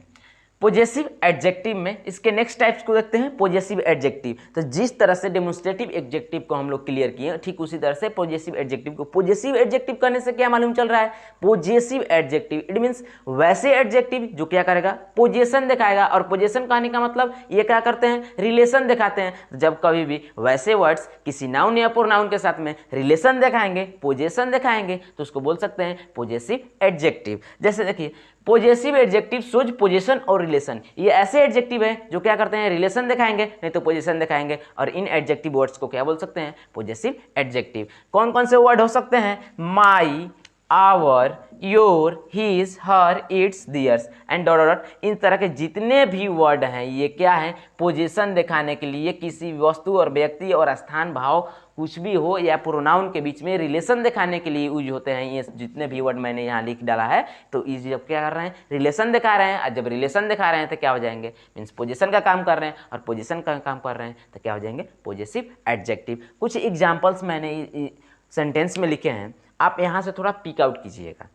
पॉजेसिव एडजेक्टिव में, इसके नेक्स्ट टाइप्स को देखते हैं, पॉजेसिव एडजेक्टिव। तो जिस तरह से डेमोन्स्ट्रेटिव एडजेक्टिव को हम लोग क्लियर किए, ठीक उसी तरह से पॉजेसिव एडजेक्टिव को। पॉजेसिव एडजेक्टिव करने से क्या मालूम चल रहा है, पॉजेसिव एडजेक्टिव इट मींस वैसे एडजेक्टिव जो क्या करेगा, पोजेशन दिखाएगा। और पोजेशन कहने का मतलब ये क्या करते हैं, रिलेशन दिखाते हैं। जब कभी भी वैसे वर्ड्स किसी नाउन या प्रोनाउन के साथ में रिलेशन दिखाएंगे, पोजेशन दिखाएंगे, तो उसको बोल सकते हैं पॉजेसिव एडजेक्टिव। जैसे देखिए पॉजेसिव एडजेक्टिव शोज पोजीशन और रिलेशन, ये ऐसे एडजेक्टिव हैं जो क्या करते हैं, रिलेशन दिखाएंगे, नहीं तो पोजीशन दिखाएंगे। और इन एडजेक्टिव वर्ड्स को क्या बोल सकते हैं, पॉजेसिव एडजेक्टिव। कौन कौन से वर्ड हो सकते हैं, my, our, your, his, her, its, theirs and dot dot. इन तरह के जितने भी वर्ड हैं ये क्या है, पोजीशन दिखाने के लिए, किसी वस्तु और व्यक्ति और स्थान भाव कुछ भी हो या प्रोनाउन के बीच में रिलेशन दिखाने के लिए यूज होते हैं। ये जितने भी वर्ड मैंने यहाँ लिख डाला है तो ये जब क्या कर रहे हैं, रिलेशन दिखा रहे हैं। और जब रिलेशन दिखा रहे हैं तो क्या हो जाएंगे, मीन्स पोजीशन का काम कर रहे हैं, और पोजीशन का काम कर रहे हैं तो क्या हो जाएंगे, पॉजेसिव एडजेक्टिव। कुछ एग्जाम्पल्स मैंने सेंटेंस में लिखे हैं, आप यहाँ से थोड़ा पिक आउट कीजिएगा,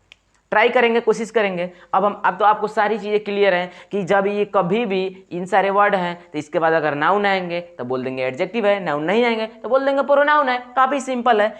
ट्राई करेंगे, कोशिश करेंगे। अब तो आपको सारी चीज़ें क्लियर हैं कि जब ये कभी भी इन सारे वर्ड हैं तो इसके बाद अगर नाउन आएंगे तो बोल देंगे एडजेक्टिव है, नाउन नहीं आएंगे तो बोल देंगे प्रोनाउन है। काफ़ी सिंपल है।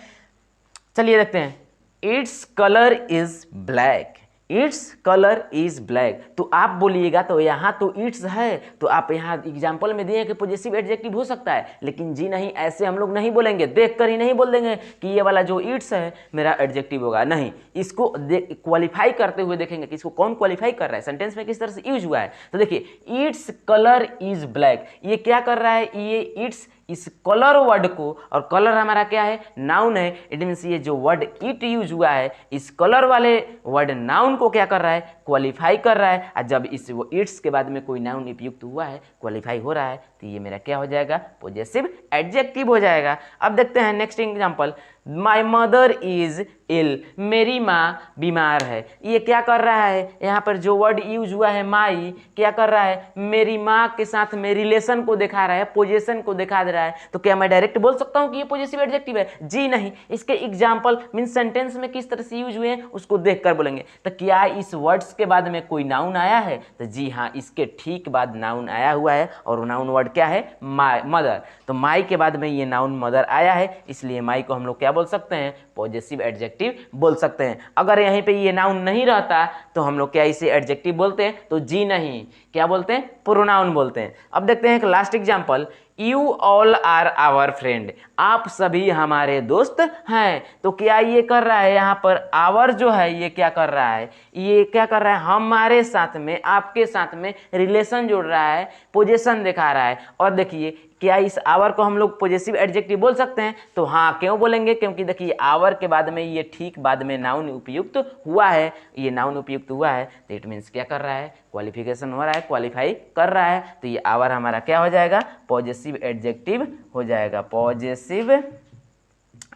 चलिए देखते हैं। Its colour is black, its colour is black. तो आप बोलिएगा तो यहाँ तो इट्स है, तो आप यहाँ एग्जाम्पल में दिए कि पॉजेसिव एडजेक्टिव हो सकता है, लेकिन जी नहीं, ऐसे हम लोग नहीं बोलेंगे, देख कर ही नहीं बोल देंगे कि ये वाला जो इट्स है मेरा एडजेक्टिव होगा। नहीं, इसको क्वालिफाई करते हुए देखेंगे कि इसको कौन क्वालिफाई कर रहा है, सेंटेंस में किस तरह से यूज हुआ है। तो देखिए, इट्स कलर इज ब्लैक, ये क्या कर रहा है, ये इट्स इस कलर वर्ड को, और कलर हमारा क्या है, नाउन है। इट मीन्स ये जो वर्ड इट यूज हुआ है, इस कलर वाले वर्ड नाउन को क्या कर रहा है, क्वालिफाई कर रहा है। और जब इस इट्स के बाद में कोई नाउन उपयुक्त हुआ है, क्वालिफाई हो रहा है, तो ये मेरा क्या हो जाएगा, पॉजेसिव एडजेक्टिव हो जाएगा। अब देखते हैं next example. My mother is ill, मेरी माँ बीमार है। ये क्या कर रहा है, यहाँ पर जो वर्ड यूज हुआ है माई, क्या कर रहा है, मेरी माँ के साथ में रिलेशन को दिखा रहा है, पोजीशन को दिखा दे रहा है। तो क्या मैं डायरेक्ट बोल सकता हूँ कि ये पॉजेसिव एडजेक्टिव है? जी नहीं, इसके एग्जाम्पल मीन सेंटेंस में किस तरह से यूज हुए हैं उसको देखकर बोलेंगे। तो क्या इस वर्ड्स के बाद में कोई नाउन आया है? तो जी हाँ, इसके ठीक बाद नाउन आया हुआ है, और नाउन वर्ड क्या है, माई, मदर। तो माई के बाद में ये नाउन मदर आया है, इसलिए माई को हम लोग क्या बोल सकते हैं, पॉजेसिव एडजेक्टिव बोल सकते हैं। अगर यहीं पे ये नाउन नहीं रहता तो हम लोग क्या इसे एडजेक्टिव बोलते हैं? तो जी नहीं, क्या बोलते हैं, प्रोनाउन बोलते हैं। अब देखते हैं एक last example. You all are our friend, आप सभी हमारे दोस्त हैं। तो क्या ये कर रहा है, यहाँ पर आवर जो है ये क्या कर रहा है, ये क्या कर रहा है, हमारे साथ में, आपके साथ में रिलेशन जोड़ रहा है, पोजीशन दिखा रहा है। और देखिए, क्या इस आवर को हम लोग पॉजेसिव एडजेक्टिव बोल सकते हैं? तो हाँ, क्यों बोलेंगे, क्योंकि देखिए आवर के बाद में ये ठीक बाद में नाउन उपयुक्त हुआ है, ये नाउन उपयुक्त हुआ है, तो इट मीन्स क्या कर रहा है, क्वालिफिकेशन हो रहा है, क्वालिफाई कर रहा है। तो ये आवर हमारा क्या हो जाएगा, पॉजेसिव एडजेक्टिव हो जाएगा, पॉजेसिव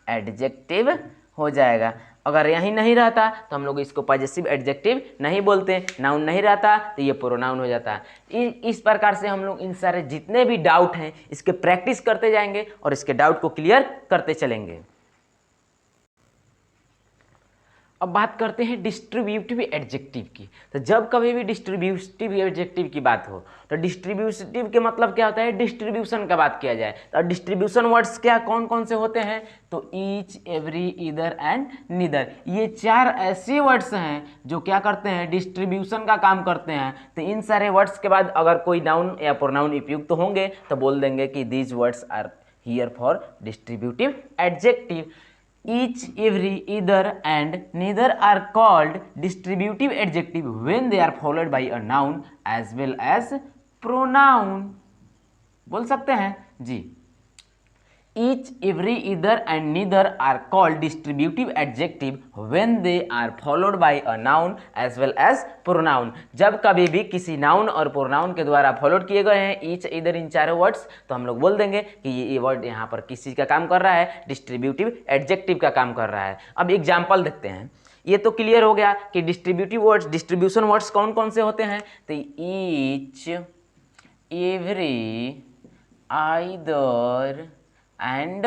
एडजेक्टिव हो जाएगा। अगर यहीं नहीं रहता तो हम लोग इसको पॉजेसिव एडजेक्टिव नहीं बोलते, नाउन नहीं रहता तो ये प्रोनाउन हो जाता है। इस प्रकार से हम लोग इन सारे जितने भी डाउट हैं इसके प्रैक्टिस करते जाएंगे और इसके डाउट को क्लियर करते चलेंगे। अब बात करते हैं डिस्ट्रीब्यूटिव एडजेक्टिव की। तो जब कभी भी डिस्ट्रीब्यूटिव एडजेक्टिव की बात हो तो डिस्ट्रीब्यूटिव के मतलब क्या होता है, डिस्ट्रीब्यूशन का बात किया जाए तो डिस्ट्रीब्यूशन वर्ड्स क्या कौन कौन से होते हैं, तो ईच, एवरी, इधर एंड नीदर। ये चार ऐसे वर्ड्स हैं जो क्या करते हैं, डिस्ट्रीब्यूशन का काम करते हैं। तो इन सारे वर्ड्स के बाद अगर कोई नाउन या प्रोनाउन उपयुक्त होंगे तो बोल देंगे कि these words are here for distributive adjective. Each, every, either and neither are called distributive adjective when they are followed by a noun as well as pronoun। बोल सकते हैं जी। Each, every, either and neither are called distributive adjective when they are followed by a noun as well as pronoun। जब कभी भी किसी noun और pronoun के द्वारा फॉलोड किए गए हैं ईच, इधर, इन चारों वर्ड्स, तो हम लोग बोल देंगे कि ये वर्ड यहाँ पर किस चीज़ का काम कर रहा है, डिस्ट्रीब्यूटिव एडजेक्टिव का काम कर रहा है। अब एग्जाम्पल देखते हैं। ये तो क्लियर हो गया कि डिस्ट्रीब्यूटिव वर्ड्स, डिस्ट्रीब्यूशन वर्ड्स कौन कौन से होते हैं। तो each, every, either and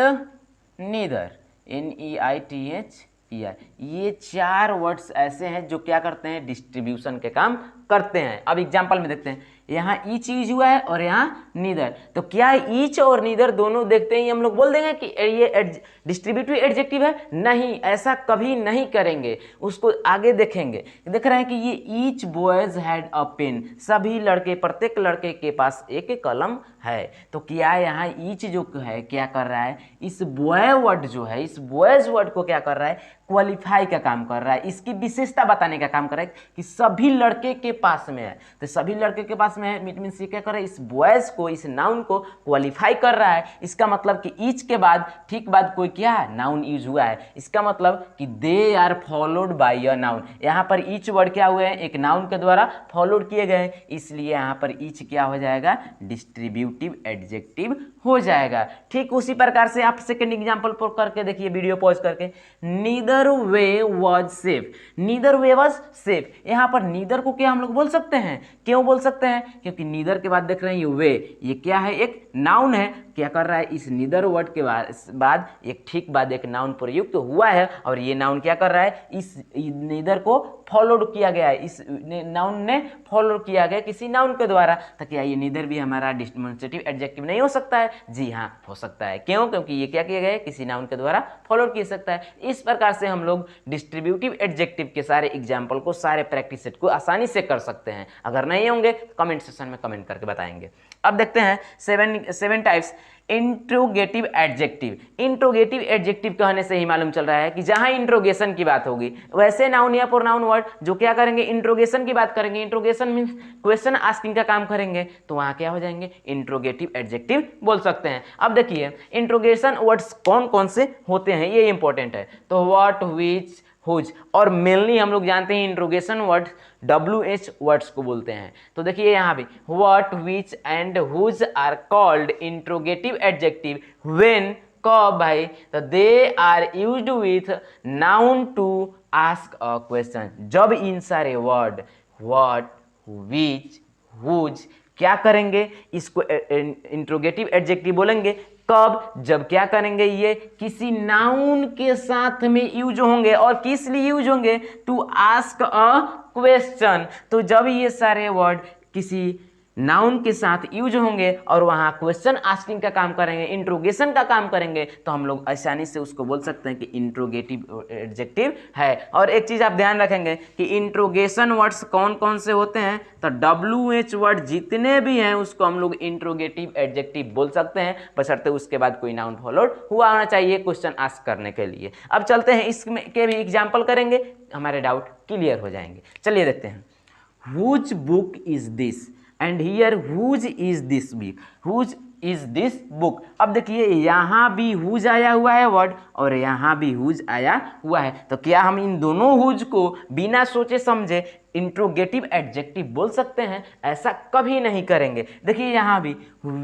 neither, NEITHER, ये चार वर्ड्स ऐसे हैं जो क्या करते हैं, डिस्ट्रीब्यूशन के काम करते हैं। अब एग्जांपल में देखते हैं, यहाँ ईच यूज हुआ है और यहाँ नीदर। तो क्या ईच और नीदर दोनों देखते ही हम लोग बोल देंगे कि ये डिस्ट्रीब्यूटिव एडजेक्टिव है? नहीं, ऐसा कभी नहीं करेंगे, उसको आगे देखेंगे। देख रहे हैं कि ये each boys had a pen, सभी लड़के, प्रत्येक लड़के के पास एक कलम है। तो क्या यहाँ ईच जो है क्या कर रहा है, इस बॉय वर्ड जो है, इस बॉयज वर्ड को क्या कर रहा है, क्वालिफाई का काम कर रहा है, इसकी विशेषता बताने का काम कर रहा है कि सभी लड़के के पास में है। तो सभी लड़के के पास में है, इट मीन्स ये क्या कर रहा है, इस बॉयज को, इस नाउन को क्वालिफाई कर रहा है। इसका मतलब कि ईच के बाद ठीक बाद कोई क्या है, नाउन यूज हुआ है। इसका मतलब कि they are followed by a noun. यहाँ पर ईच वर्ड क्या हुए हैं, एक नाउन के द्वारा फॉलोड किए गए, इसलिए यहाँ पर ईच क्या हो जाएगा, डिस्ट्रीब्यूटिव एडजेक्टिव हो जाएगा। ठीक उसी प्रकार से आप सेकंड एग्जांपल पर करके देखिए, वीडियो पॉज करके, neither way was safe. Neither way was safe, यहाँ पर नीदर को क्या हम लोग बोल सकते हैं, क्यों बोल सकते हैं, क्योंकि नीदर के बाद देख रहे हैं ये वे, ये क्या है, एक नाउन है। क्या कर रहा है, इस नीदर वर्ड के बाद एक ठीक बाद एक नाउन प्रयुक्त हुआ है, और ये नाउन क्या कर रहा है, इस नीदर को फॉलोड किया गया है, इस नाउन ने फॉलो किया गया किसी नाउन के द्वारा। तो क्या ये नीदर भी हमारा डिमॉन्स्ट्रेटिव एडजेक्टिव नहीं हो सकता है? जी हाँ, हो सकता है। क्यों? क्योंकि ये क्या किया गया है, किसी नाउन के द्वारा फॉलो किया सकता है। इस प्रकार से हम लोग डिस्ट्रीब्यूटिव एडजेक्टिव के सारे एग्जाम्पल को, सारे प्रैक्टिस सेट को आसानी से कर सकते हैं। अगर नहीं होंगे कमेंट सेक्शन में कमेंट करके बताएंगे। अब देखते हैं seven types interrogative adjective. Interrogative adjective कहने से ही मालूम चल रहा है कि जहां इंट्रोगेशन की बात होगी, वैसे नाउन या प्रोनाउन वर्ड जो क्या करेंगे, इंट्रोगेशन की बात करेंगे, इंट्रोगेशन मीन्स क्वेश्चन आस्किंग का काम करेंगे, तो वहां क्या हो जाएंगे, इंट्रोगेटिव एडजेक्टिव बोल सकते हैं। अब देखिए इंट्रोगेशन वर्ड्स कौन कौन से होते हैं, ये इंपॉर्टेंट है। तो व्हाट, व्हिच, हुज, और मेनली हम लोग जानते हैं इंट्रोगेशन वर्ड WH वर्ड्स को बोलते हैं। तो देखिए यहाँ भी what, which and whose are called interrogative adjective when, कब भाई, तो they are used with noun to ask a question. जब इन सारे वर्ड व्हाट, व्हिच, हुज क्या करेंगे, इसको इंट्रोगेटिव एडजेक्टिव बोलेंगे कब, जब क्या करेंगे, ये किसी नाउन के साथ में यूज होंगे। और किस लिए यूज होंगे, टू आस्क अ क्वेश्चन। तो जब ये सारे वर्ड किसी नाउन के साथ यूज होंगे और वहाँ क्वेश्चन आस्किंग का काम करेंगे, इंट्रोगेशन का काम करेंगे, तो हम लोग आसानी से उसको बोल सकते हैं कि इंट्रोगेटिव एडजेक्टिव है। और एक चीज़ आप ध्यान रखेंगे कि इंट्रोगेशन वर्ड्स कौन कौन से होते हैं, तो WH वर्ड जितने भी हैं उसको हम लोग इंट्रोगेटिव एडजेक्टिव बोल सकते हैं, बशर्ते उसके बाद कोई नाउन फॉलोड हुआ होना चाहिए क्वेश्चन आस्क करने के लिए। अब चलते हैं, इसमें के भी एग्जाम्पल करेंगे, हमारे डाउट क्लियर हो जाएंगे। चलिए देखते हैं। Whose book is this? And here whose is this book? Whose is this book? अब देखिए यहाँ भी whose आया हुआ है वर्ड और यहाँ भी whose आया हुआ है, तो क्या हम इन दोनों whose को बिना सोचे समझे इंट्रोगेटिव एडजेक्टिव बोल सकते हैं? ऐसा कभी नहीं करेंगे। देखिए यहाँ भी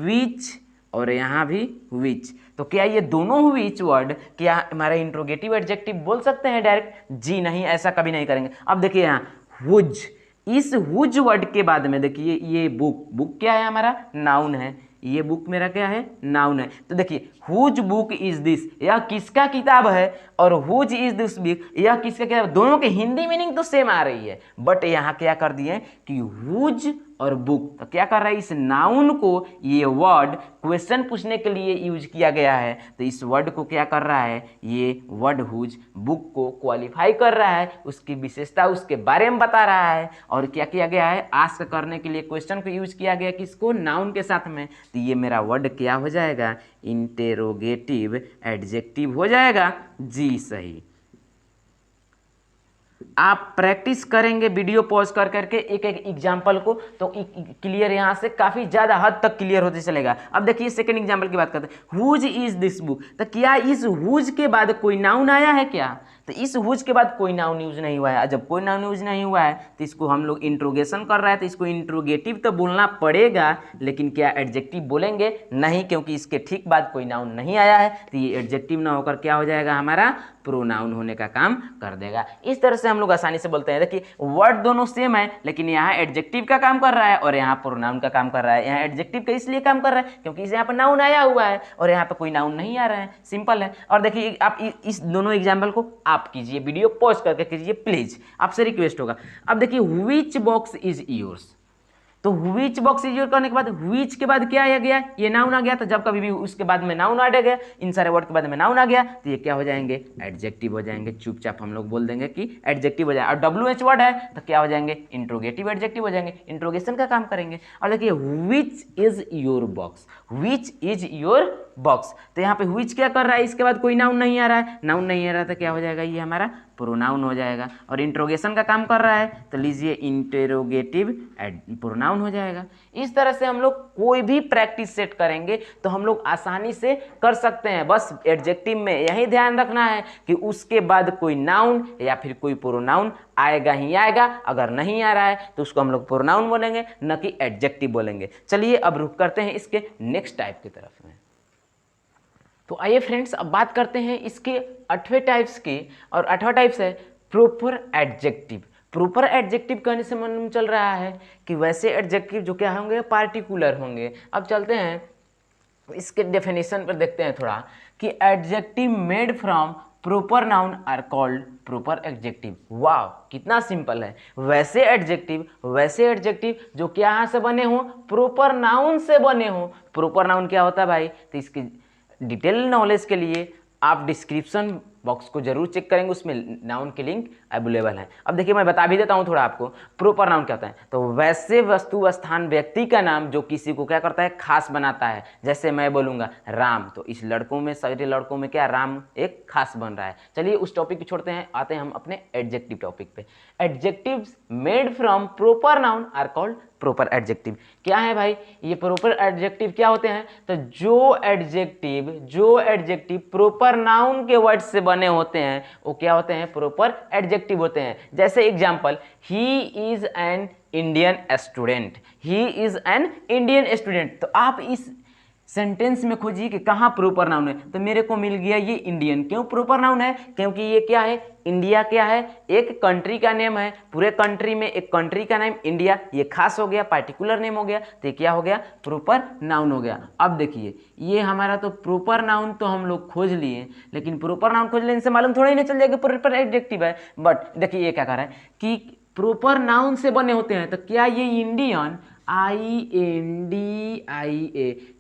which और यहाँ भी which, तो क्या ये दोनों which वर्ड क्या हमारा इंट्रोगेटिव एडजेक्टिव बोल सकते हैं डायरेक्ट? जी नहीं, ऐसा कभी नहीं करेंगे। अब देखिए यहाँ whose, इस हुज वर्ड के बाद में देखिए ये बुक, बुक क्या है हमारा, नाउन है, ये बुक मेरा क्या है, नाउन है। तो देखिए हुज बुक इज दिस, यह किसका किताब है, और हुज इज दिस बुक, यह किसका किताब, दोनों के हिंदी मीनिंग तो सेम आ रही है, बट यहाँ क्या कर दिए कि हुज और बुक, तो क्या कर रहा है, इस नाउन को ये वर्ड क्वेश्चन पूछने के लिए यूज किया गया है, तो इस वर्ड को क्या कर रहा है, ये वर्ड हुज बुक को क्वालिफाई कर रहा है, उसकी विशेषता उसके बारे में बता रहा है। और क्या किया गया है, आस्क करने के लिए क्वेश्चन को यूज किया गया किसको, नाउन के साथ में, तो ये मेरा वर्ड क्या हो जाएगा, इंटेरोगेटिव एडजेक्टिव हो जाएगा। जी सही। आप प्रैक्टिस करेंगे वीडियो पॉज कर करके एक एक एग्जाम्पल को, तो क्लियर यहाँ से काफ़ी ज़्यादा हद तक क्लियर होते चलेगा। अब देखिए सेकंड एग्जाम्पल की बात करते हैं। हुज इज दिस बुक, तो क्या इस हुज के बाद कोई नाउन आया है क्या, तो इस हुज के बाद कोई नाउन यूज नहीं हुआ है। जब कोई नाउन यूज नहीं हुआ है तो इसको हम लोग इंट्रोगेशन कर रहा है, तो इसको इंट्रोगेटिव तो बोलना पड़ेगा, लेकिन क्या एडजेक्टिव बोलेंगे नहीं, क्योंकि इसके ठीक बाद कोई नाउन नहीं आया है, तो ये एडजेक्टिव ना होकर क्या हो जाएगा, हमारा प्रोनाउन होने का काम कर देगा। इस तरह से हम लोग आसानी से बोलते हैं। देखिए वर्ड दोनों सेम है, लेकिन यहाँ एडजेक्टिव का काम कर रहा है और यहाँ प्रोनाउन का काम कर रहा है। यहाँ एडजेक्टिव का इसलिए काम कर रहा है क्योंकि यहाँ पर नाउन आया हुआ है और यहाँ पर कोई नाउन नहीं आ रहा है, सिंपल है। और देखिए आप इस दोनों एग्जाम्पल को आप कीजिए, वीडियो पॉज करके कीजिए प्लीज, आपसे रिक्वेस्ट होगा। अब देखिए व्हिच बॉक्स इज योर्स, तो व्हिच बॉक्स इज योर करने के बाद व्हिच के बाद क्या आ गया, ये नाउन आ गया। तो जब कभी भी उसके बाद में नाउन आ गया, इन सारे वर्ड के बाद में नाउन आ गया, तो ये क्या हो जाएंगे, एडजेक्टिव हो जाएंगे। चुपचाप हम लोग बोल देंगे कि एडजेक्टिव हो जाए। और WH वर्ड है तो क्या हो जाएंगे, इंट्रोगेटिव एडजेक्टिव हो जाएंगे, इंट्रोगेशन का काम करेंगे। और देखिए which is your box, which is your box, तो यहाँ पे व्हिच क्या कर रहा है, इसके बाद कोई नाउन नहीं आ रहा है, नाउन नहीं आ रहा तो क्या हो जाएगा, ये हमारा प्रोनाउन हो जाएगा। और इंट्रोगेशन का काम कर रहा है तो लीजिए इंटेरोगेटिव प्रोनाउन हो जाएगा। इस तरह से हम लोग कोई भी प्रैक्टिस सेट करेंगे तो हम लोग आसानी से कर सकते हैं। बस एडजेक्टिव में यही ध्यान रखना है कि उसके बाद कोई नाउन या फिर कोई प्रोनाउन आएगा ही आएगा। अगर नहीं आ रहा है तो उसको हम लोग प्रोनाउन बोलेंगे, न कि एडजेक्टिव बोलेंगे। चलिए अब रुक करते हैं इसके नेक्स्ट टाइप की तरफ में। तो आइए फ्रेंड्स अब बात करते हैं इसके 8वें टाइप्स की। और 8वां टाइप्स है प्रॉपर एडजेक्टिव। प्रॉपर एडजेक्टिव कहने से मालूम चल रहा है कि वैसे एडजेक्टिव जो क्या होंगे, पार्टिकुलर होंगे। अब चलते हैं इसके डेफिनेशन पर देखते हैं थोड़ा, कि adjective made from proper noun are called proper adjective. वाह कितना सिंपल है। वैसे एडजेक्टिव जो क्या यहाँ से बने हो, प्रॉपर नाउन से बने हो। प्रॉपर नाउन क्या होता है भाई, तो इसकी डिटेल नॉलेज के लिए आप डिस्क्रिप्शन बॉक्स को जरूर चेक करेंगे, उसमें नाउन की लिंक अवेलेबल है। अब देखिए मैं बता भी देता हूँ थोड़ा आपको, प्रॉपर नाउन क्या होता है। तो वैसे वस्तु स्थान व्यक्ति का नाम जो किसी को क्या करता है, खास बनाता है। जैसे मैं बोलूँगा राम, तो इस लड़कों में, सारे लड़कों में क्या राम एक खास बन रहा है। चलिए उस टॉपिक को छोड़ते हैं, आते हैं हम अपने एडजेक्टिव टॉपिक पे। Adjectives made from proper noun are called proper adjective. क्या है भाई ये प्रॉपर एडजेक्टिव क्या होते हैं, तो जो एडजेक्टिव प्रॉपर नाउन के वर्ड से बने होते हैं वो क्या होते हैं, प्रॉपर एडजेक्टिव होते हैं। जैसे example, he is an Indian student, he is an Indian student. तो आप इस सेंटेंस में खोजिए कि कहाँ प्रॉपर नाउन है, तो मेरे को मिल गया ये इंडियन। क्यों प्रॉपर नाउन है, क्योंकि ये क्या है, इंडिया क्या है, एक कंट्री का नेम है। पूरे कंट्री में एक कंट्री का नेम इंडिया, ये खास हो गया, पार्टिकुलर नेम हो गया, तो ये क्या हो गया, प्रॉपर नाउन हो गया। अब देखिए ये हमारा तो प्रॉपर नाउन तो हम लोग खोज लिए, लेकिन प्रॉपर नाउन खोज लेने से मालूम थोड़ा ही नहीं चल जाएगा प्रॉपर एडजेक्टिव है। बट देखिए ये क्या कर रहा है कि प्रॉपर नाउन से बने होते हैं। तो क्या ये इंडियन, INDIA,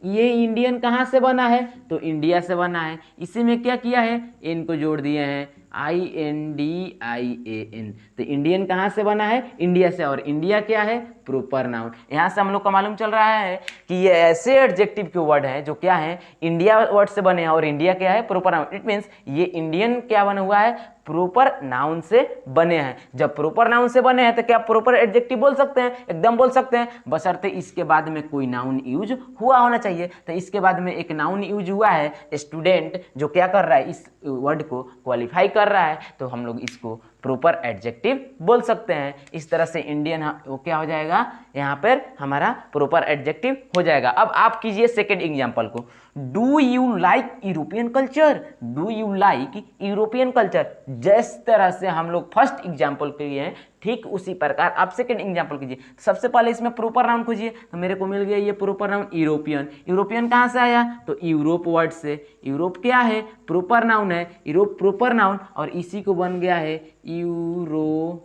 ये इंडियन कहाँ से बना है, तो इंडिया से बना है। इसी में क्या किया है, इनको जोड़ दिए हैं INDIAN, तो इंडियन कहाँ से बना है, इंडिया से। और इंडिया क्या है, प्रॉपर नाउन। यहाँ से हम लोग को मालूम चल रहा है कि ये ऐसे एडजेक्टिव के वर्ड हैं जो क्या है, इंडिया वर्ड से बने हैं, और इंडिया क्या है, प्रॉपर नाउन। इट मीन्स ये इंडियन क्या बना हुआ है, प्रॉपर नाउन से बने हैं। जब प्रॉपर नाउन से बने हैं तो क्या प्रॉपर एडजेक्टिव बोल सकते हैं, एकदम बोल सकते हैं, बशर्ते इसके बाद में कोई नाउन यूज हुआ होना चाहिए। तो इसके बाद में एक नाउन यूज हुआ है, स्टूडेंट, जो क्या कर रहा है, इस वर्ड को क्वालिफाई कर रहा है, तो हम लोग इसको प्रॉपर एडजेक्टिव बोल सकते हैं। इस तरह से इंडियन वो क्या हो जाएगा, यहाँ पर हमारा प्रॉपर एडजेक्टिव हो जाएगा। अब आप कीजिए सेकेंड एग्जाम्पल को, do you like European culture, do you like European culture. जिस तरह से हम लोग फर्स्ट एग्जाम्पल किए हैं, ठीक उसी प्रकार आप सेकेंड एग्जाम्पल कीजिए। सबसे पहले इसमें प्रॉपर नाउन खोजिए, तो मेरे को मिल गया ये प्रॉपर नाउन यूरोपियन। यूरोपियन कहाँ से आया, तो यूरोप वर्ड से। यूरोप क्या है, प्रॉपर नाउन है, यूरोप प्रॉपर नाउन, और इसी को बन गया है यूरोपियन,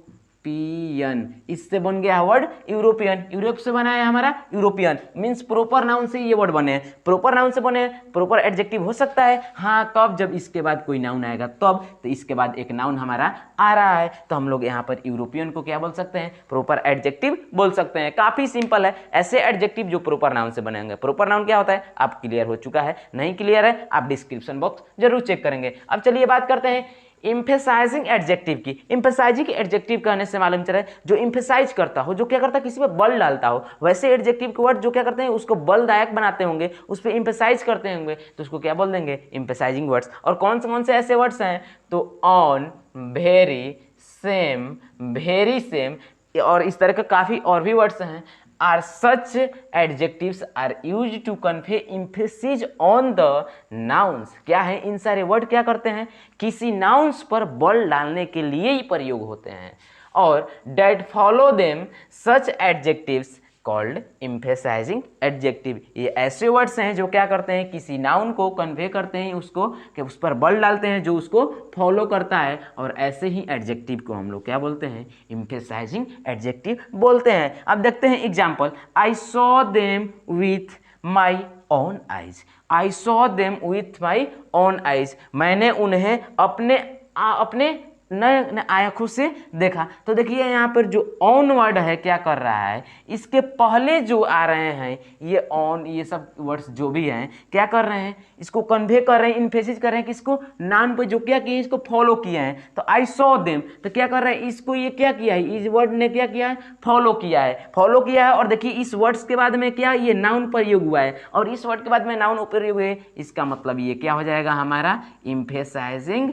इससे बन गया वर्ड यूरोपियन। यूरोप से बना है हमारा यूरोपियन, मीन्स प्रॉपर नाउन से ये वर्ड बने हैं। प्रॉपर नाउन से बने प्रॉपर एडजेक्टिव हो सकता है, हाँ कब, जब इसके बाद कोई नाउन आएगा तब। तो इसके बाद एक नाउन हमारा आ रहा है, तो हम लोग यहाँ पर यूरोपियन को क्या बोल सकते हैं, प्रॉपर एडजेक्टिव बोल सकते हैं। काफी सिंपल है, ऐसे एडजेक्टिव जो प्रॉपर नाउन से बनेंगे। प्रॉपर नाउन क्या होता है, आप क्लियर हो चुका है, नहीं क्लियर है आप डिस्क्रिप्शन बॉक्स जरूर चेक करेंगे। अब चलिए बात करते हैं इम्फेसाइजिंग एडजेक्टिव की। इम्फेसाइजिंग एडजेक्टिव कहने से मालूम चल रहा है जो इम्फेसाइज करता हो, जो क्या करता है, किसी पे बल डालता हो। वैसे एडजेक्टिव के वर्ड जो क्या करते हैं, उसको बलदायक बनाते होंगे, उस पर इम्फेसाइज करते होंगे, तो उसको क्या बोल देंगे, इम्फेसाइजिंग वर्ड्स। और कौन से ऐसे वर्ड्स हैं, तो on, very, same, very same, और इस तरह का काफ़ी और भी वर्ड्स हैं। Are such adjectives are use to convey emphasis on the nouns. क्या है, इन सारे वर्ड क्या करते हैं, किसी नाउन्स पर बल डालने के लिए ही प्रयोग होते हैं। और that follow them such adjectives called emphasizing adjective. ये ऐसे वर्ड्स हैं जो क्या करते हैं, किसी नाउन को कन्वे करते हैं, उसको कि उस पर बल डालते हैं जो उसको फॉलो करता है, और ऐसे ही एडजेक्टिव को हम लोग क्या बोलते हैं, एम्फेसाइजिंग एडजेक्टिव बोलते हैं। अब देखते हैं example, I saw them with my own eyes. I saw them with my own eyes, मैंने उन्हें अपने नए आंखों से देखा। तो देखिए यहाँ पर जो ऑन वर्ड है क्या कर रहा है, इसके पहले जो आ रहे हैं ये ऑन, ये सब वर्ड्स जो भी हैं क्या कर रहे हैं, इसको कन्वे कर रहे हैं, इन्फेसिस कर रहे हैं, किसको, नाउन पे जो क्या किए, इसको फॉलो किए हैं। तो आई सॉ देम, तो क्या कर रहे हैं, इसको ये क्या किया है, इस वर्ड ने क्या किया है, फॉलो किया है। और देखिए इस वर्ड्स के बाद में क्या, ये नाउन प्रयोग हुआ है, और इस वर्ड के बाद में नाउन प्रयोग हुए, इसका मतलब ये क्या हो जाएगा हमारा, एम्फेसाइजिंग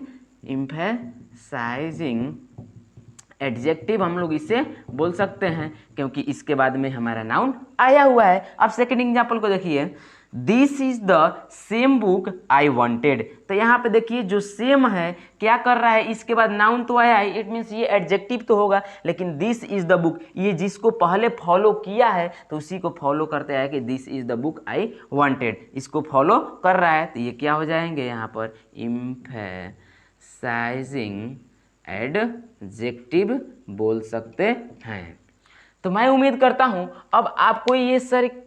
एडजेक्टिव हम लोग इसे बोल सकते हैं, क्योंकि इसके बाद में हमारा नाउन आया हुआ है। अब सेकंड एग्जांपल को देखिए, this is the same book I wanted. तो यहाँ पे देखिए जो सेम है क्या कर रहा है, इसके बाद नाउन तो आया है, इट मीन्स ये एडजेक्टिव तो होगा, लेकिन दिस इज द बुक, ये जिसको पहले फॉलो किया है तो उसी को फॉलो करते हैं कि this is the book I wanted, इसको फॉलो कर रहा है, तो ये क्या हो जाएंगे यहाँ पर, एम्फेसाइजिंग एडजेक्टिव बोल सकते हैं। तो मैं उम्मीद करता हूं अब आपको ये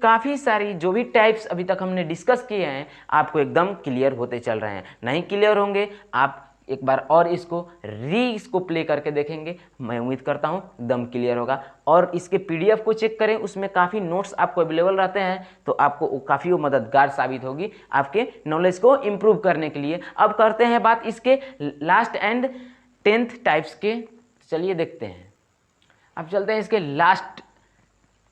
काफ़ी सारी जो भी टाइप्स अभी तक हमने डिस्कस किए हैं आपको एकदम क्लियर होते चल रहे हैं। नहीं क्लियर होंगे आप एक बार और इसको प्ले करके देखेंगे, मैं उम्मीद करता हूं एकदम क्लियर होगा। और इसके पीडीएफ को चेक करें, उसमें काफ़ी नोट्स आपको अवेलेबल रहते हैं, तो आपको काफ़ी वो मददगार साबित होगी आपके नॉलेज को इम्प्रूव करने के लिए। अब करते हैं बात इसके लास्ट एंड 10th टाइप्स के, चलिए देखते हैं। अब चलते हैं इसके लास्ट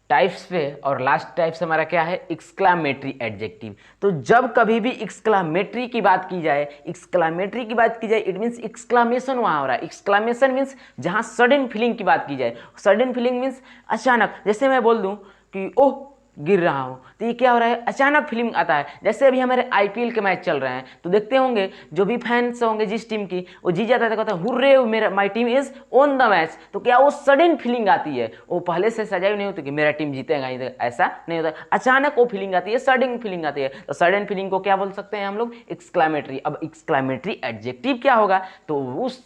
टाइप्स पे, और लास्ट टाइप्स हमारा क्या है, एक्सक्लामेटरी एडजेक्टिव। तो जब कभी भी एक्सक्लामेटरी की बात की जाए, इट मीन्स एक्सक्लामेशन वहाँ हो रहा है। एक्सक्लामेशन मीन्स जहाँ सडन फीलिंग की बात की जाए, सडन फीलिंग मीन्स अचानक, जैसे मैं बोल दूँ कि ओह गिर रहा हूँ, तो ये क्या हो रहा है, अचानक फीलिंग आता है। जैसे अभी हमारे आईपीएल के मैच चल रहे हैं, तो देखते होंगे जो भी फैंस होंगे जिस टीम की, वो जीत जाता है तो कहता है हुर्रे मेरा my team is on the match. तो क्या वो सडन फीलिंग आती है, वो पहले से सजाई नहीं होती कि मेरा टीम जीतेगा, ऐसा नहीं होता, अचानक वो फीलिंग आती है, सडन फीलिंग आती है। तो सडन फीलिंग को क्या बोल सकते हैं हम लोग, एक्सक्लामेटरी। अब एक्सक्लामेटरी एडजेक्टिव क्या होगा, तो उस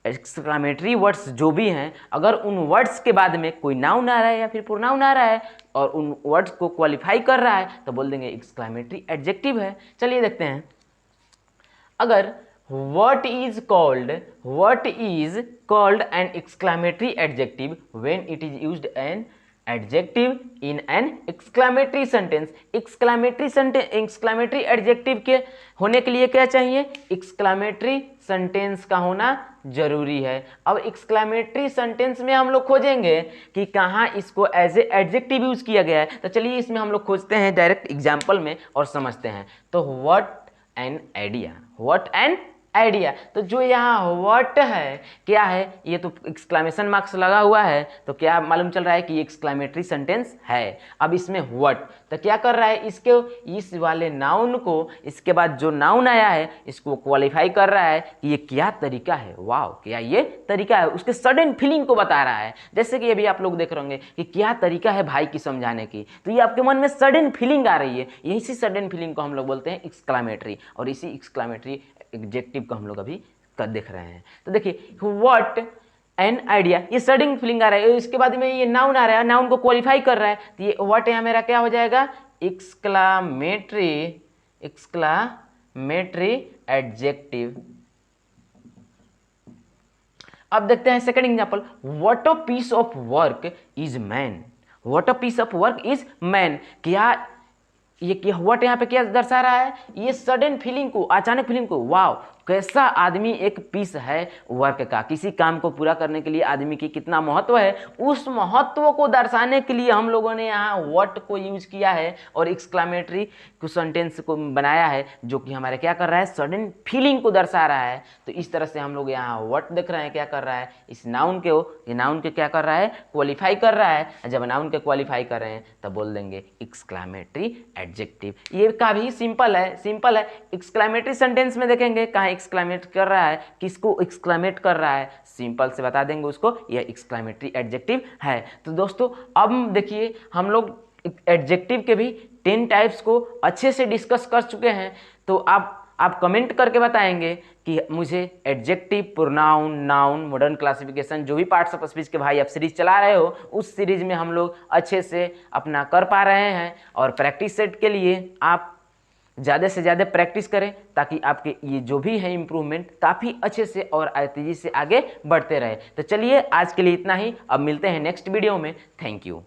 एक्सक्लामेटरी वर्ड्स जो भी हैं, अगर उन वर्ड्स के बाद में कोई नाउन आ रहा है या फिर प्रोनाउन आ रहा है और उन वर्ड्स को क्वालिफाई कर रहा है तो बोल देंगे एक्सक्लामेटरी एडजेक्टिव है। चलिए देखते हैं, अगर what is called an exclamatory adjective when it is used an adjective in an exclamatory sentence। exclamatory adjective के होने के लिए क्या चाहिए, exclamatory sentence का होना जरूरी है। अब exclamatory sentence में हम लोग खोजेंगे कि कहाँ इसको एज ए एडजेक्टिव यूज किया गया है। तो चलिए इसमें हम लोग खोजते हैं डायरेक्ट एग्जाम्पल में और समझते हैं। तो what an आइडिया, तो जो यहाँ व्हाट है क्या है, ये तो एक्सक्लामेशन मार्क्स लगा हुआ है, तो क्या मालूम चल रहा है कि ये एक्सक्लामेटरी सेंटेंस है। अब इसमें व्हाट, तो क्या कर रहा है, इस वाले नाउन को, इसके बाद जो नाउन आया है इसको क्वालिफाई कर रहा है कि ये क्या तरीका है, वाह क्या ये तरीका है, उसके सडन फीलिंग को बता रहा है। जैसे कि अभी आप लोग देख रहे होंगे कि क्या तरीका है भाई की समझाने की, तो ये आपके मन में सडन फीलिंग आ रही है, इसी सडन फीलिंग को हम लोग बोलते हैं एक्सक्लामेटरी, और इसी एक्सक्लामेटरी एडजेक्टिव को हम लोग अभी देख रहे हैं। तो देखिए व्हाट एन आइडिया, ये सडन फीलिंग आ रहा है, इसके बाद में ये नाउन आ रहा है, नाउन को क्वालिफाई कर रहा है, तो ये व्हाट यहाँ मेरा क्या हो जाएगा, एक्सक्लामेटरी एडजेक्टिव। अब देखते हैं second example, what a piece of work is man. What a piece of work is man, क्या ये व्हाट यहाँ पे क्या दर्शा रहा है, ये सडन फीलिंग को, अचानक फीलिंग को, वाव कैसा आदमी एक पीस है वर्क का, किसी काम को पूरा करने के लिए आदमी की कितना महत्व है, उस महत्व को दर्शाने के लिए हम लोगों ने यहाँ व्हाट को यूज किया है और एक्सक्लामेटरी को सेंटेंस को बनाया है, जो कि हमारे क्या कर रहा है, सडन फीलिंग को दर्शा रहा है। तो इस तरह से हम लोग यहाँ व्हाट देख रहे हैं क्या कर रहा है, इस नाउन के ये नाउन के क्या कर रहा है, क्वालिफाई कर रहा है। जब नाउन के क्वालिफाई कर रहे हैं तब बोल देंगे एक्सक्लामेटरी एडजेक्टिव। ये काफी सिंपल है, एक्सक्लामेटरी सेंटेंस में देखेंगे कहाँ एक्सक्लामेट कर रहा है, किसको एक्सक्लामेट कर रहा है, सिंपल से बता देंगे उसको, यह एक्सक्लामेटरी एडजेक्टिव है। तो दोस्तों अब देखिए हम लोग एडजेक्टिव के भी 10 टाइप्स को अच्छे से डिस्कस कर चुके हैं। तो आप कमेंट करके बताएंगे कि मुझे adjective, pronoun, noun, modern classification, जो भी पार्ट्स ऑफ स्पीच के भाई आप सीरीज चला रहे हो, उस सीरीज में हम लोग अच्छे से अपना कर पा रहे हैं। और प्रैक्टिस सेट के लिए आप ज़्यादा से ज़्यादा प्रैक्टिस करें ताकि आपके ये जो भी है इम्प्रूवमेंट काफ़ी अच्छे से और तेज़ी से आगे बढ़ते रहे। तो चलिए आज के लिए इतना ही, अब मिलते हैं नेक्स्ट वीडियो में। Thank you.